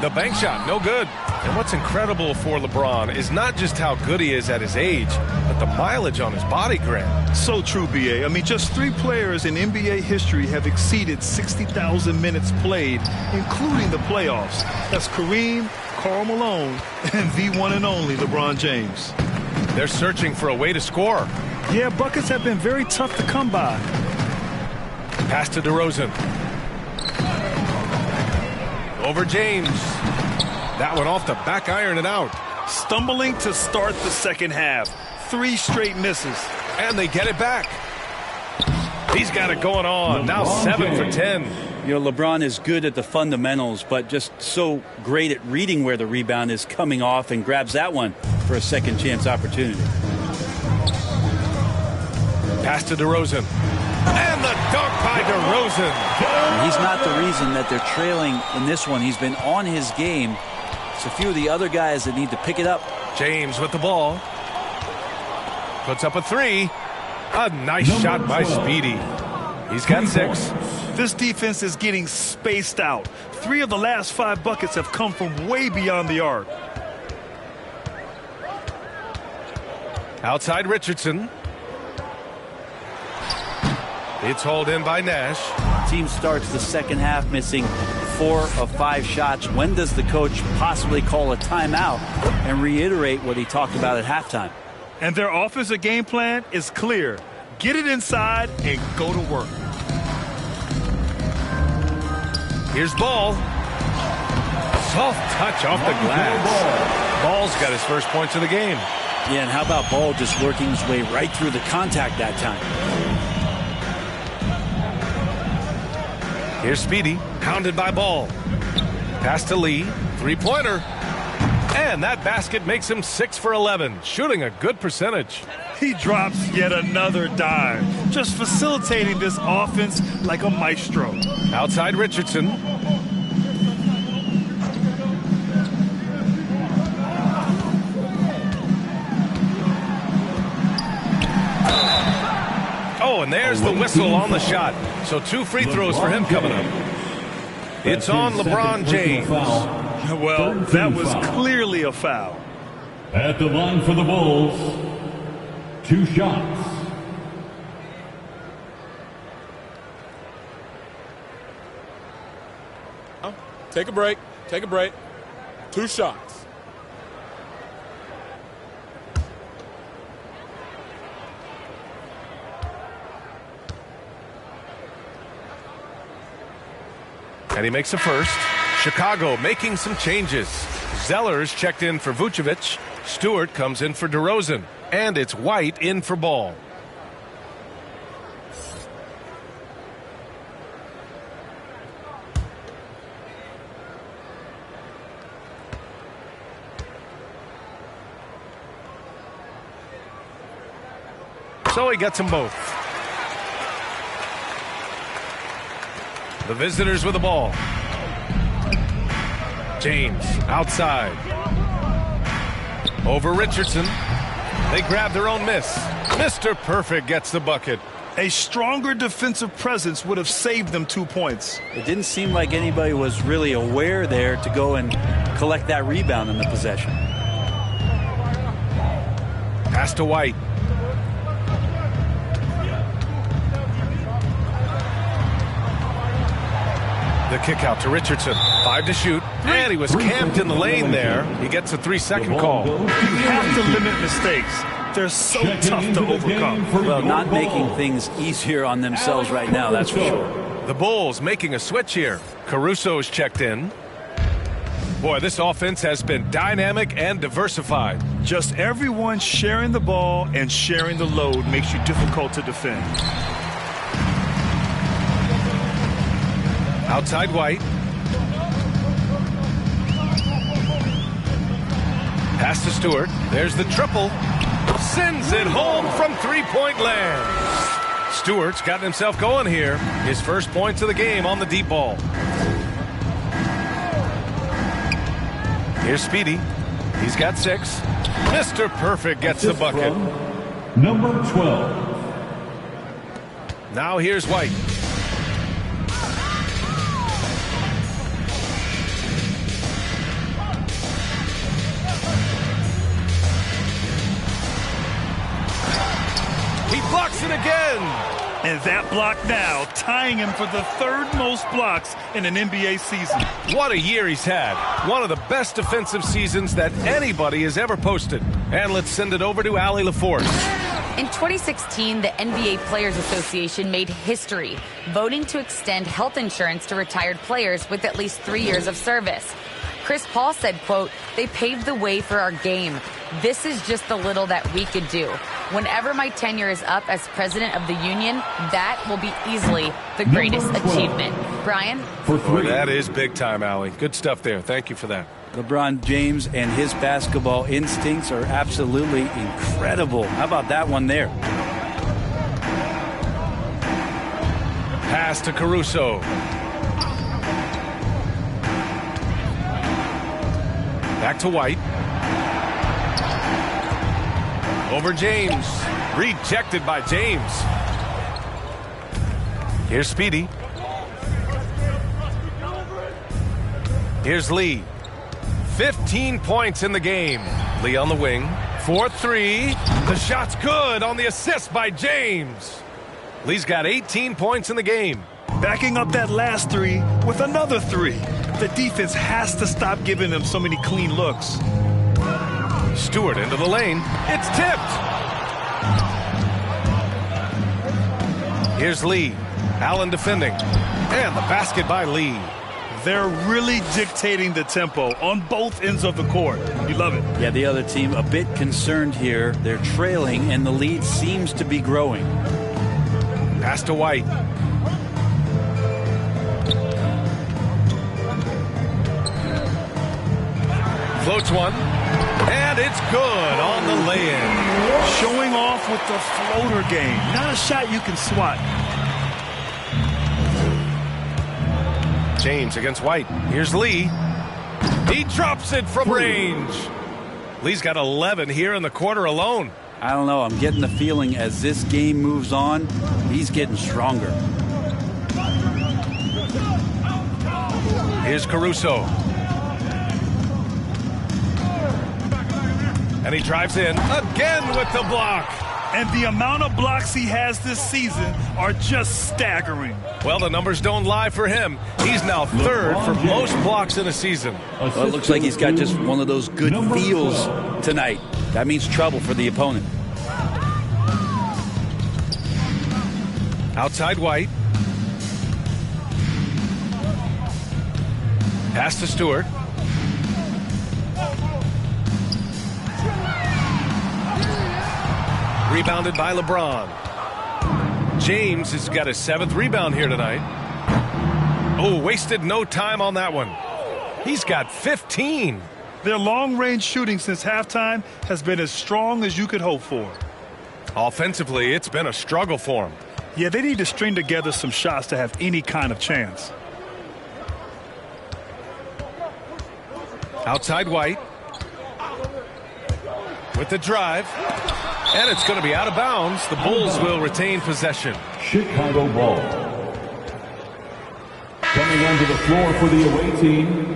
The bank shot, no good. And what's incredible for LeBron is not just how good he is at his age, but the mileage on his body, Grant. So true, B.A. I mean, just 3 players in NBA history have exceeded 60,000 minutes played, including the playoffs. That's Kareem, Karl Malone, and the one and only LeBron James. They're searching for a way to score. Yeah, buckets have been very tough to come by. Pass to DeRozan. Over James. That one off the back iron and out. Stumbling to start the second half. 3 straight misses. And they get it back. He's got it going on. Now 7 for 10. You know, LeBron is good at the fundamentals, but just so great at reading where the rebound is coming off and grabs that one for a second chance opportunity. Pass to DeRozan. And the dunk by DeRozan. And he's not the reason that they're trailing in this one. He's been on his game. It's a few of the other guys that need to pick it up. James with the ball. Puts up a 3. A nice shot by Speedy. He's got 6. This defense is getting spaced out. 3 of the last 5 buckets have come from way beyond the arc. Outside Richardson. It's hauled in by Nash. Team starts the second half missing 4 of 5 shots. When does the coach possibly call a timeout and reiterate what he talked about at halftime? And their offensive game plan is clear. Get it inside and go to work. Here's Ball. Soft touch off the glass. Ball's got his first points of the game. Yeah, and how about Ball just working his way right through the contact that time? Here's Speedy, hounded by Ball. Pass to Lee, 3-pointer. And that basket makes him 6 for 11, shooting a good percentage. He drops yet another dime, just facilitating this offense like a maestro. Outside Richardson. Oh, and there's the whistle on the shot. So 2 free throws for him coming up. It's on LeBron James. Well, that was clearly a foul. At the line for the Bulls, 2 shots. Take a break. Take a break. 2 shots. And he makes a first. Chicago making some changes. Zellers checked in for Vucevic. Stewart comes in for DeRozan. And it's White in for Ball. So he gets them both. The visitors with the ball. James outside. Over Richardson. They grab their own miss. Mr. Perfect gets the bucket. A stronger defensive presence would have saved them 2 points. It didn't seem like anybody was really aware there to go and collect that rebound in the possession. Pass to White. The kick out to Richardson. 5 to shoot. And he was camped in the lane there. He gets a 3-second call. You have to limit mistakes. They're so tough to overcome. Well, not making things easier on themselves right now, that's for sure. The Bulls making a switch here. Caruso's checked in. Boy, this offense has been dynamic and diversified. Just everyone sharing the ball and sharing the load makes you difficult to defend. Outside White. Pass to Stewart. There's the triple. Sends it home from three-point land. Stewart's gotten himself going here. His first points of the game on the deep ball. Here's Speedy. He's got 6. Mr. Perfect gets the bucket. Number 12. Now here's White. He blocks it again. And that block now tying him for the 3rd most blocks in an NBA season. What a year he's had. One of the best defensive seasons that anybody has ever posted. And let's send it over to Allie LaForce. In 2016, the NBA Players Association made history, voting to extend health insurance to retired players with at least 3 years of service. Chris Paul said, quote, "They paved the way for our game. This is just the little that we could do. Whenever my tenure is up as president of the union, that will be easily the greatest achievement." Brian? Boy, that is big time, Allie. Good stuff there. Thank you for that. LeBron James and his basketball instincts are absolutely incredible. How about that one there? Pass to Caruso. Back to White. Over James. Rejected by James. Here's Speedy. Here's Lee. 15 points in the game. Lee on the wing. 4-3. The shot's good on the assist by James. Lee's got 18 points in the game. Backing up that last 3 with another 3. The defense has to stop giving them so many clean looks. Stewart into the lane. It's tipped. Here's Lee. Allen defending. And the basket by Lee. They're really dictating the tempo on both ends of the court. You love it. Yeah, the other team a bit concerned here. They're trailing, and the lead seems to be growing. Pass to White. Floats one. And it's good on the lay-in. Showing off with the floater game. Not a shot you can swat. James against White. Here's Lee. He drops it from range. Lee's got 11 here in the quarter alone. I don't know. I'm getting the feeling as this game moves on, he's getting stronger. Here's Caruso. And he drives in again with the block. And the amount of blocks he has this season are just staggering. Well, the numbers don't lie for him. He's now 3rd for most blocks in a season. Well, it looks like he's got just one of those good feels tonight. That means trouble for the opponent. Outside White. Pass to Stewart. Rebounded by LeBron. James has got his 7th rebound here tonight. Oh, wasted no time on that one. He's got 15. Their long-range shooting since halftime has been as strong as you could hope for. Offensively, it's been a struggle for him. Yeah, they need to string together some shots to have any kind of chance. Outside White. With the drive. And it's going to be out of bounds. The Bulls will retain possession. Chicago ball. Coming onto the floor for the away team.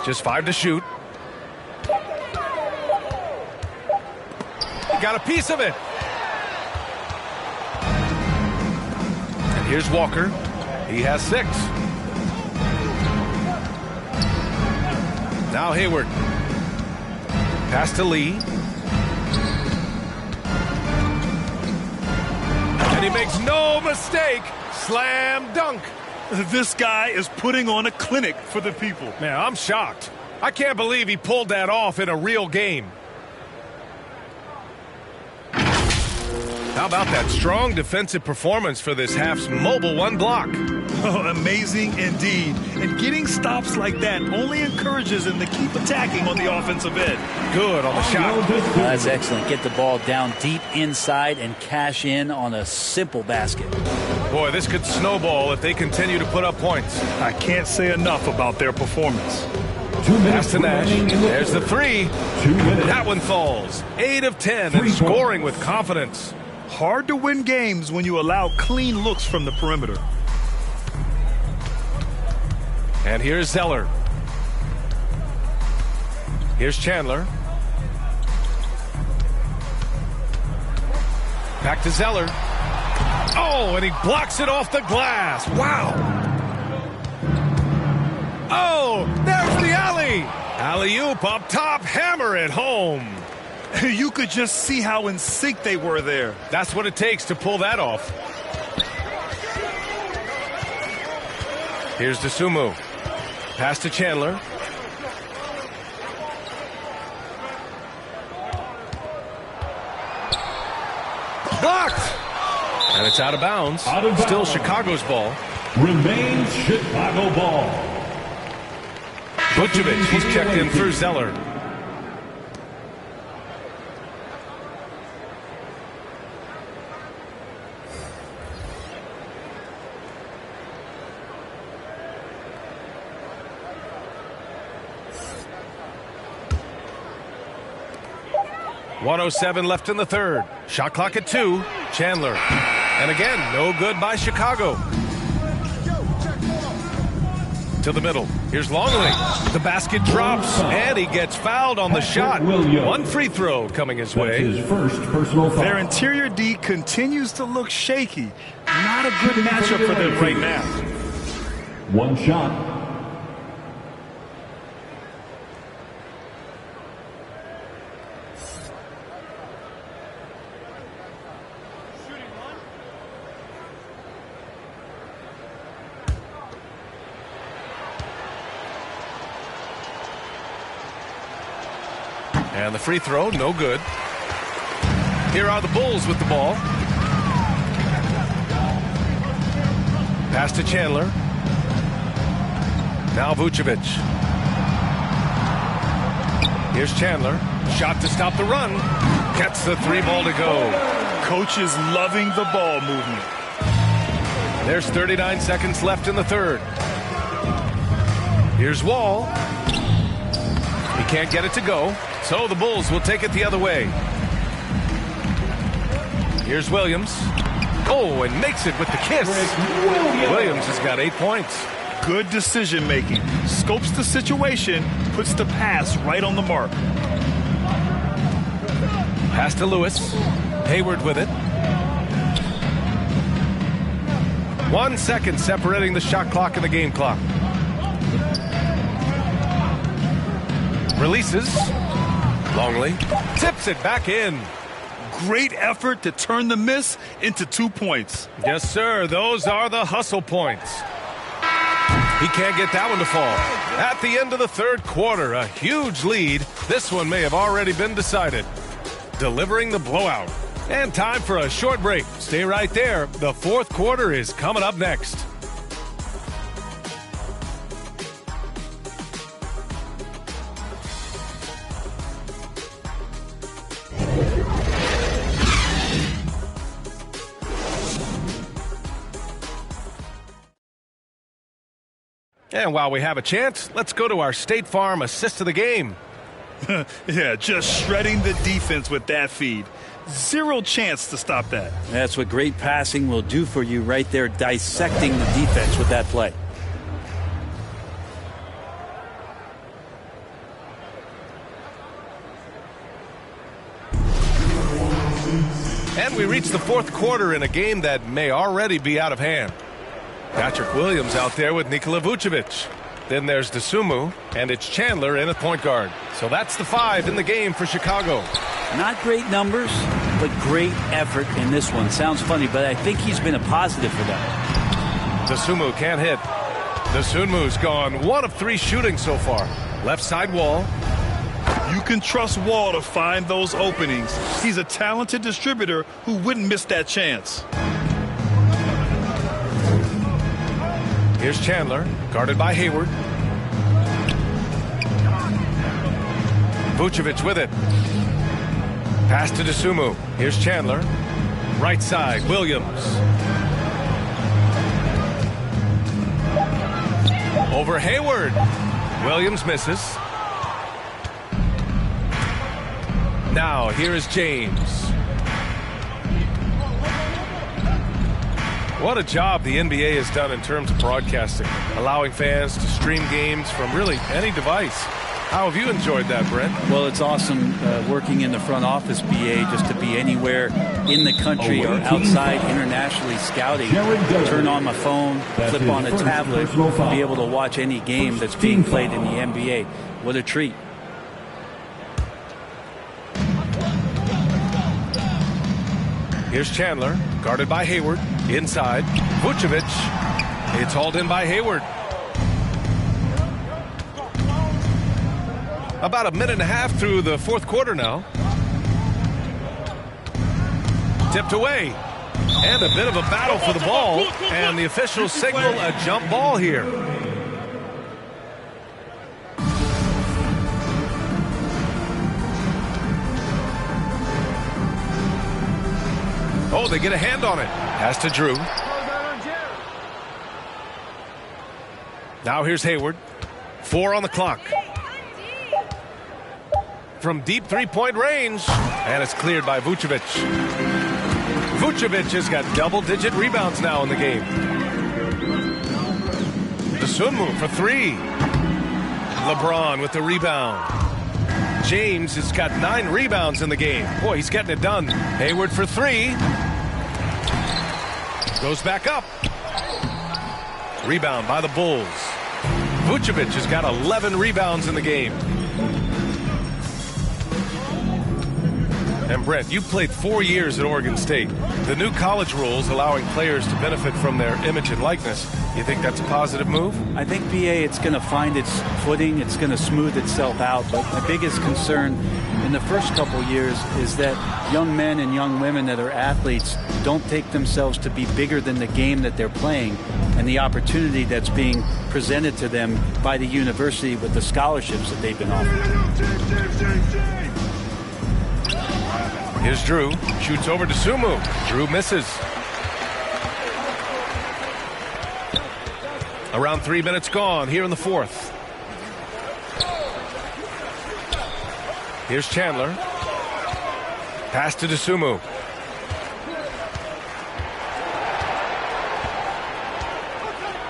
Just 5 to shoot. Got a piece of it. Here's Walker. He has 6. Now Hayward. Pass to Lee. And he makes no mistake. Slam dunk. This guy is putting on a clinic for the people. Man, I'm shocked. I can't believe he pulled that off in a real game. How about that strong defensive performance for this half's mobile 1 block? Oh, amazing indeed. And getting stops like that only encourages him to keep attacking on the offensive end. Good on the shot. That's excellent. Get the ball down deep inside and cash in on a simple basket. Boy, this could snowball if they continue to put up points. I can't say enough about their performance. 2 minutes Pass to Nash. There's the 3. 2 minutes. That one falls. 8 of 10 and scoring with confidence. Hard to win games when you allow clean looks from the perimeter. And here's Zeller. Here's Chandler. Back to Zeller. Oh, and he blocks it off the glass. Wow. Oh, there's the alley. Alley-oop up top, hammer it home. You could just see how in sync they were there. That's what it takes to pull that off. Here's DeSumo. Pass to Chandler. Blocked! And it's out of bounds. Still Chicago's ball. Remains Chicago ball. Vucevic, he's checked in for Zeller. .107 left in the third. Shot clock at 2. Chandler. And again, no good by Chicago. To the middle. Here's Longley. The basket drops, and he gets fouled on the shot. 1 free throw coming his way. His first personal foul. Their interior D continues to look shaky. Not a good matchup for them right now. 1 shot. And the free throw, no good. Here are the Bulls with the ball. Pass to Chandler. Now Vucevic. Here's Chandler. Shot to stop the run. Gets the 3 ball to go. Coach is loving the ball movement. There's 39 seconds left in the third. Here's Wall. He can't get it to go. So the Bulls will take it the other way. Here's Williams. Oh, and makes it with the kiss. Williams has got 8 points. Good decision making. Scopes the situation, puts the pass right on the mark. Pass to Lewis. Hayward with it. 1 second separating the shot clock and the game clock. Releases. Longley tips it back in. Great effort to turn the miss into 2 points. Yes, sir. Those are the hustle points. He can't get that one to fall. At the end of the third quarter, a huge lead. This one may have already been decided. Delivering the blowout. And time for a short break. Stay right there. The fourth quarter is coming up next. And while we have a chance, let's go to our State Farm assist of the game. Yeah, just shredding the defense with that feed. Zero chance to stop that. That's what great passing will do for you right there, dissecting the defense with that play. And we we reach the fourth quarter in a game that may already be out of hand. Patrick Williams out there with Nikola Vucevic. Then there's Dosunmu, and it's Chandler in at point guard. So that's the 5 in the game for Chicago. Not great numbers, but great effort in this one. Sounds funny, but I think he's been a positive for them. Dosunmu can't hit. Dosunmu's gone 1 of 3 shooting so far. Left side Wall. You can trust Wall to find those openings. He's a talented distributor who wouldn't miss that chance. Here's Chandler, guarded by Hayward. Vucevic with it. Pass to Dosunmu. Here's Chandler. Right side, Williams. Over Hayward. Williams misses. Now, here is James. What a job the NBA has done in terms of broadcasting, allowing fans to stream games from really any device. How have you enjoyed that, Brent? Well, it's awesome working in the front office, BA, just to be anywhere in the country or outside internationally scouting. Turn on my phone, flip on a tablet, be able to watch any game that's being played in the NBA. What a treat. Here's Chandler, guarded by Hayward. Inside, Vucevic. It's hauled in by Hayward. About a minute and a half through the fourth quarter now. Tipped away. And a bit of a battle for the ball. And the officials signal a jump ball here. Oh, they get a hand on it. Pass to Drew. Now here's Hayward. 4 on the clock. From deep three-point range. And it's cleared by Vucevic. Vucevic has got double-digit rebounds now in the game. Dosunmu for 3. LeBron with the rebound. James has got 9 rebounds in the game. Boy, he's getting it done. Hayward for 3. Goes back up. Rebound by the Bulls. Vucevic has got 11 rebounds in the game. And Brent, you played 4 years at Oregon State. The new college rules allowing players to benefit from their image and likeness. You think that's a positive move? I think, PA, it's going to find its footing. It's going to smooth itself out. But my biggest concern in the first couple years is that young men and young women that are athletes don't take themselves to be bigger than the game that they're playing and the opportunity that's being presented to them by the university with the scholarships that they've been offered. Here's Drew. Shoots over to Dosunmu. Drew misses. Around 3 minutes gone here in the fourth. Here's Chandler. Pass to Dosunmu.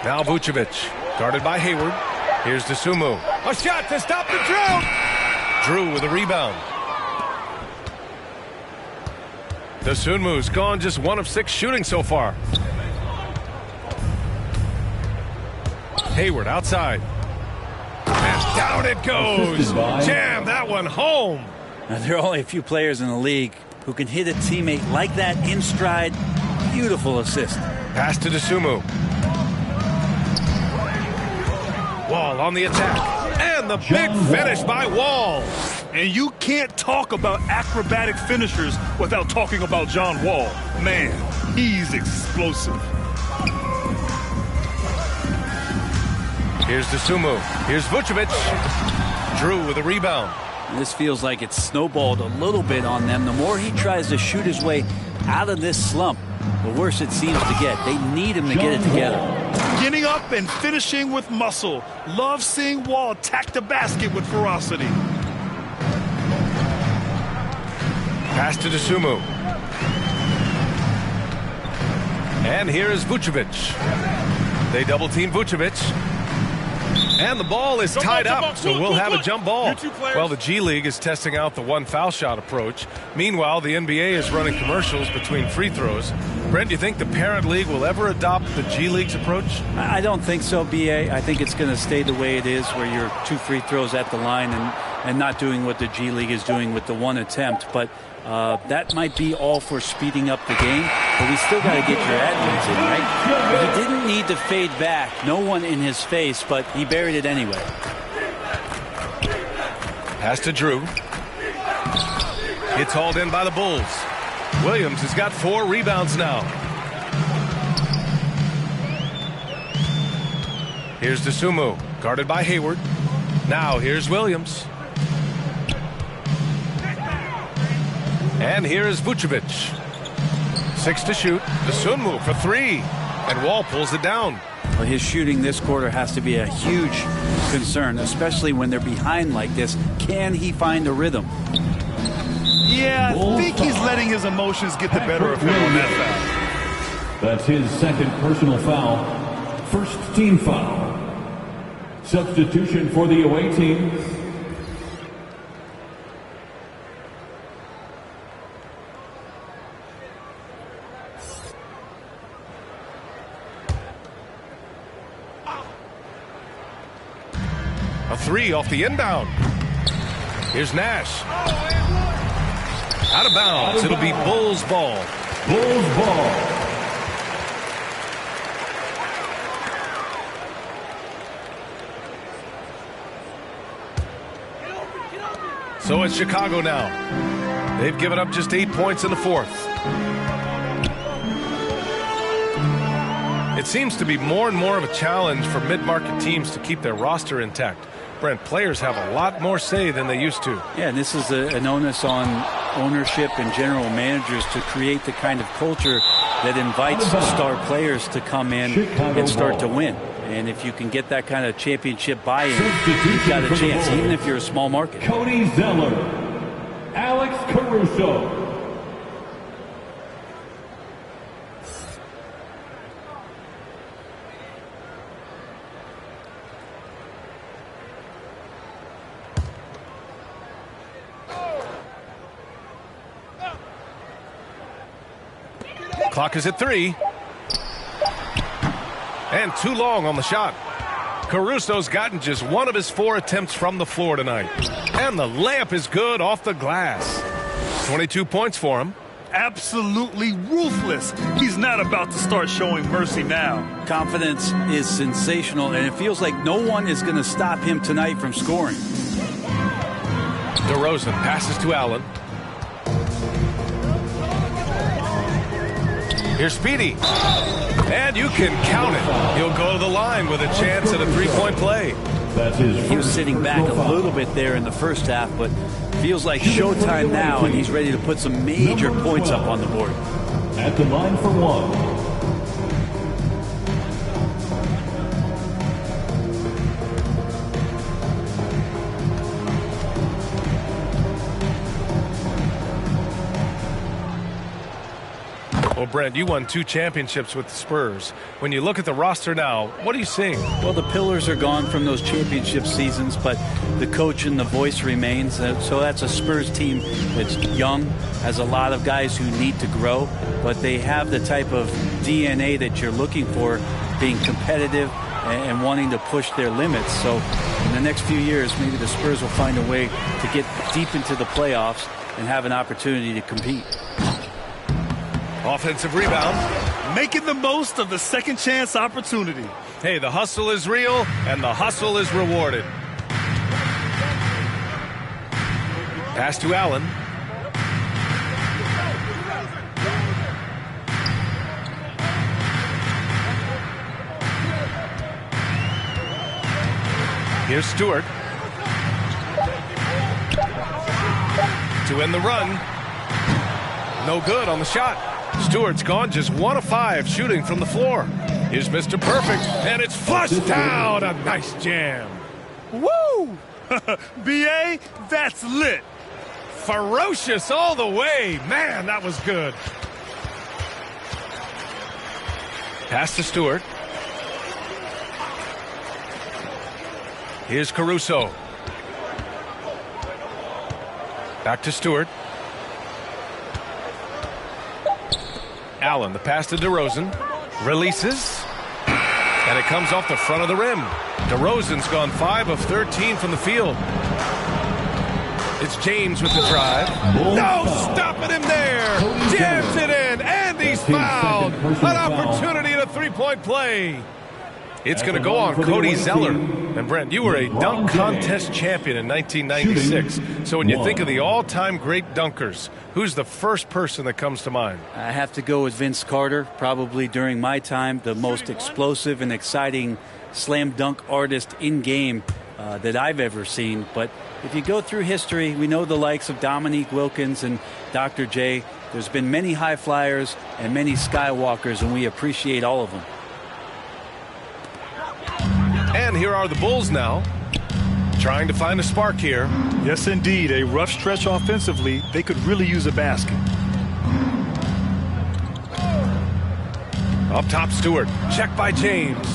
Now Vucevic. Guarded by Hayward. Here's Dosunmu. A shot to stop the Drew. Drew with a rebound. Dosunmu's gone just 1 of 6 shooting so far. Hayward outside. And down it goes. Jam that one home. Now, there are only a few players in the league who can hit a teammate like that in stride. Beautiful assist. Pass to Dosunmu. Wall on the attack. And the big finish by Wall. And you can't talk about acrobatic finishers without talking about John Wall. Man, he's explosive. Here's Dosunmu. Here's Vucevic. Drew with a rebound. This feels like it's snowballed a little bit on them. The more he tries to shoot his way out of this slump, the worse it seems to get. They need him to get it together. Getting up and finishing with muscle. Love seeing Wall attack the basket with ferocity. Pass to Dosunmu. And here is Vucevic. They double-team Vucevic. And the ball is tied up, so we'll have a jump ball. Well, the G League is testing out the one foul shot approach. Meanwhile, the NBA is running commercials between free throws. Brent, do you think the parent league will ever adopt the G League's approach? I don't think so, B.A. I think it's going to stay the way it is, where you're 2 free throws at the line and not doing what the G League is doing with the 1 attempt. But that might be all for speeding up the game, but we still got to get your admins in, right? He didn't need to fade back. No one in his face, but he buried it anyway. Pass to Drew. It's hauled in by the Bulls. Williams has got 4 rebounds now. Here's Dosunmu, guarded by Hayward. Now here's Williams. And here is Vucevic. 6 to shoot. Dosunmu for 3. And Wall pulls it down. Well, his shooting this quarter has to be a huge concern, especially when they're behind like this. Can he find a rhythm? Yeah, I think he's letting his emotions get the better of him on that foul. That's his second personal foul. First team foul. Substitution for the away team. A 3 off the inbound. Here's Nash. Out of bounds. It'll be Bulls ball. Bulls ball. So it's Chicago now. They've given up just 8 points in the 4th. It seems to be more and more of a challenge for mid-market teams to keep their roster intact. Brent, players have a lot more say than they used to. Yeah, and this is an onus on ownership and general managers to create the kind of culture that invites star players to come in and start to win. And if you can get that kind of championship buy-in, you've got a chance, even if you're a small market. Cody Zeller, Alex Caruso. Clock is at 3. And too long on the shot. Caruso's gotten just 1 of his 4 attempts from the floor tonight. And the layup is good off the glass. 22 points for him. Absolutely ruthless. He's not about to start showing mercy now. Confidence is sensational, and it feels like no one is going to stop him tonight from scoring. DeRozan passes to Allen. Here's Speedy. And you can count it. He'll go to the line with a chance at a 3-point play. He was sitting back a little bit there in the first half, but feels like showtime now, and he's ready to put some major points up on the board. At the line for 1. Well, Brent, you won 2 championships with the Spurs. When you look at the roster now, what are you seeing? Well, the pillars are gone from those championship seasons, but the coach and the voice remains. So that's a Spurs team that's young, has a lot of guys who need to grow, but they have the type of DNA that you're looking for, being competitive and wanting to push their limits. So in the next few years, maybe the Spurs will find a way to get deep into the playoffs and have an opportunity to compete. Offensive rebound. Making the most of the second chance opportunity. Hey, the hustle is real, and the hustle is rewarded. Pass to Allen. Here's Stewart. To end the run. No good on the shot. Stewart's gone just 1 of 5 shooting from the floor. Here's Mr. Perfect, and it's flushed down. A nice jam. Woo! B.A., that's lit. Ferocious all the way. Man, that was good. Pass to Stewart. Here's Caruso. Back to Stewart. Allen, the pass to DeRozan. Releases. And it comes off the front of the rim. DeRozan's gone 5 of 13 from the field. It's James with the drive. No, stopping him there. Jams it in, and he's fouled. An opportunity at a three-point play. It's going to go on Cody Zeller. And Brent, you were a dunk contest champion in 1996. So when you think of the all-time great dunkers, who's the first person that comes to mind? I have to go with Vince Carter. Probably during my time, the most explosive and exciting slam dunk artist in game that I've ever seen. But if you go through history, we know the likes of Dominique Wilkins and Dr. J. There's been many high flyers and many skywalkers, and we appreciate all of them. And here are the Bulls now, trying to find a spark here. Yes, indeed. A rough stretch offensively. They could really use a basket. Up top, Stewart. Check by James.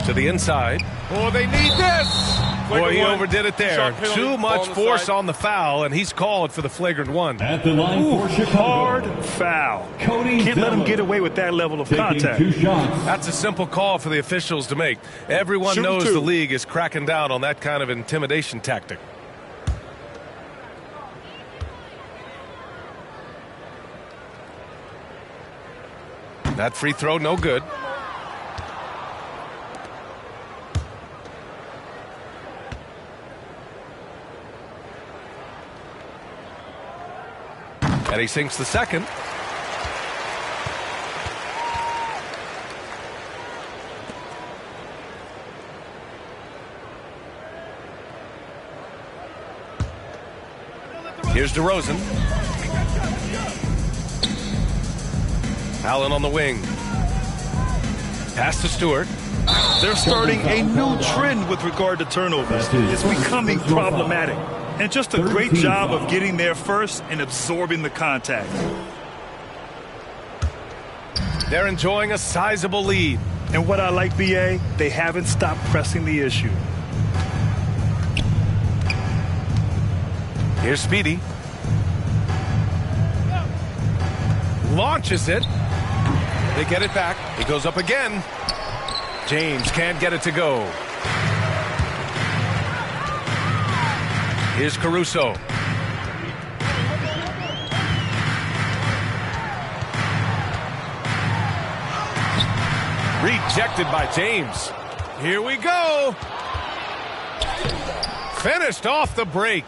To the inside. Oh, they need this. Boy, he overdid it there. Too much force on the foul, and he's called for the flagrant one. At the line for Chicago. Hard foul. Can't let him get away with that level of contact. That's a simple call for the officials to make. Everyone knows the league is cracking down on that kind of intimidation tactic. That free throw, no good. And he sinks the second. Here's DeRozan. Allen on the wing. Pass to Stewart. They're starting a new trend with regard to turnovers. It's becoming problematic. And just a great job of getting there first and absorbing the contact. They're enjoying a sizable lead. And what I like, BA, they haven't stopped pressing the issue. Here's Speedy. Launches it. They get it back. He goes up again. James can't get it to go. Here's Caruso. Rejected by James. Here we go. Finished off the break.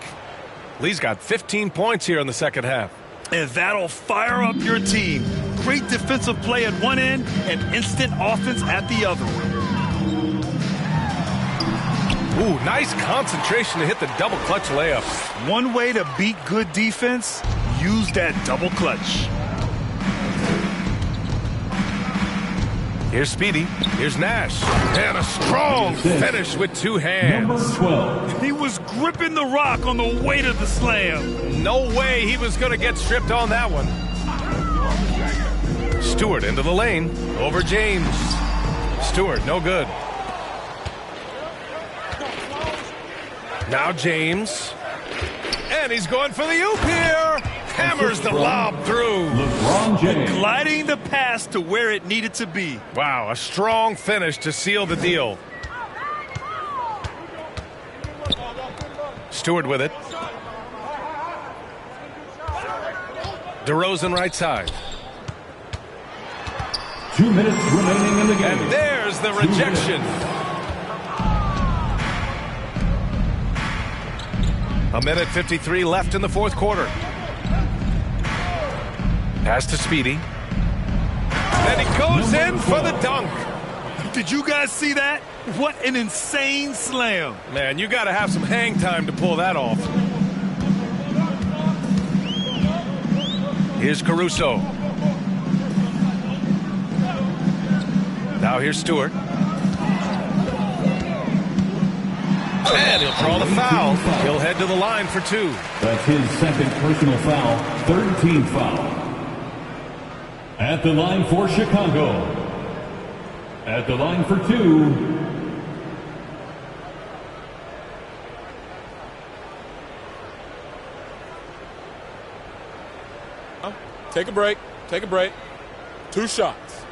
Lee's got 15 points here in the second half. And that'll fire up your team. Great defensive play at one end and instant offense at the other. Ooh, nice concentration to hit the double clutch layup. One way to beat good defense, use that double clutch. Here's Speedy. Here's Nash. And a strong finish with two hands. Number 12. He was gripping the rock on the weight of the slam. No way he was going to get stripped on that one. Stewart into the lane. Over James. Stewart, no good. Now James. And he's going for the oop here. Hammers the lob through. LeBron James. Gliding the pass to where it needed to be. Wow, a strong finish to seal the deal. Stewart with it. DeRozan right side. 2 minutes remaining in the game. And there's the rejection. A minute 53 left in the fourth quarter. Pass to Speedy. And he goes in for the dunk. Did you guys see that? What an insane slam. Man, you got to have some hang time to pull that off. Here's Caruso. Now here's Stewart. And he'll draw the foul. He'll head to the line for two. That's his second personal foul, third team foul. At the line for Chicago. At the line for two, Take a break. Take a break. 2 shots.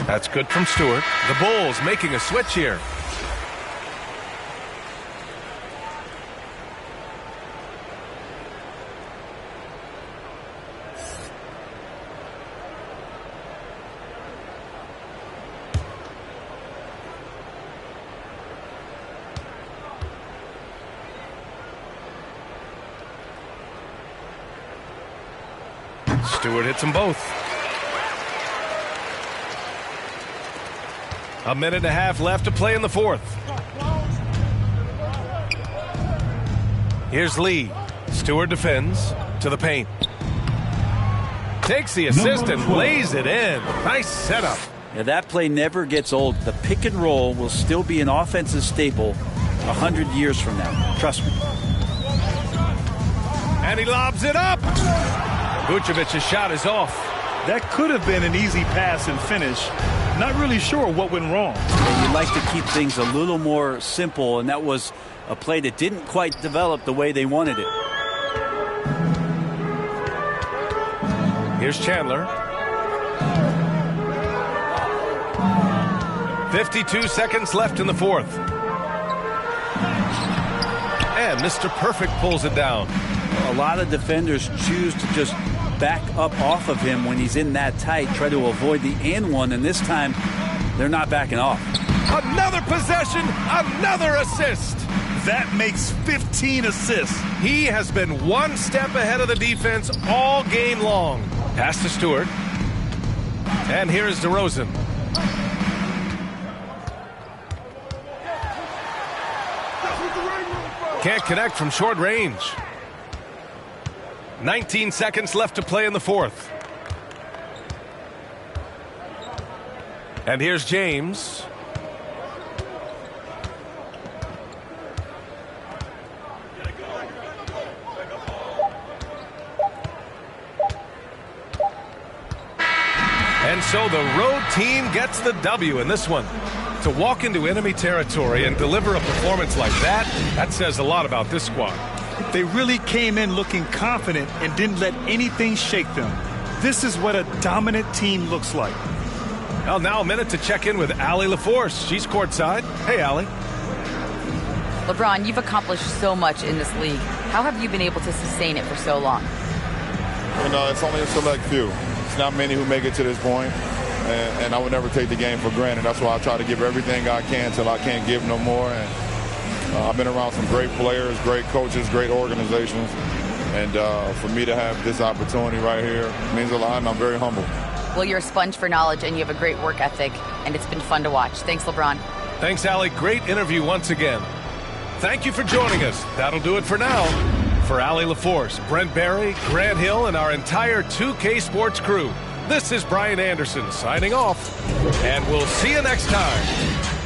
That's good from Stewart. The Bulls making a switch here. Stewart hits them both. 1.5 minutes left to play in the fourth. Here's Lee. Stewart defends to the paint. Takes the assist and lays it in. Nice setup. Yeah, that play never gets old. The pick and roll will still be an offensive staple 100 years from now. Trust me. And he lobs it up. Vucevic's shot is off. That could have been an easy pass and finish. Not really sure what went wrong. Yeah, you'd like to keep things a little more simple, and that was a play that didn't quite develop the way they wanted it. Here's Chandler. 52 seconds left in the fourth. And Mr. Perfect pulls it down. A lot of defenders choose to just back up off of him when he's in that tight, try to avoid the and one, and this time they're not backing off. Another possession, another assist. That makes 15 assists. He has been one step ahead of the defense all game long. Pass to Stewart. And here is DeRozan. Can't connect from short range. 19 seconds left to play in the fourth. And here's James. And so the road team gets the W in this one. To walk into enemy territory and deliver a performance like that, that says a lot about this squad. They really came in looking confident and didn't let anything shake them. This is what a dominant team looks like. Well, now a minute to check in with Allie LaForce. She's courtside. Hey, Allie. LeBron, you've accomplished so much in this league. How have you been able to sustain it for so long? It's only a select few. It's not many who make it to this point, and I would never take the game for granted. That's why I try to give everything I can till I can't give no more. And I've been around some great players, great coaches, great organizations, and for me to have this opportunity right here means a lot, and I'm very humble. Well, you're a sponge for knowledge, and you have a great work ethic, and it's been fun to watch. Thanks, LeBron. Thanks, Allie. Great interview once again. Thank you for joining us. That'll do it for now. For Allie LaForce, Brent Barry, Grant Hill, and our entire 2K Sports crew, this is Brian Anderson signing off, and we'll see you next time.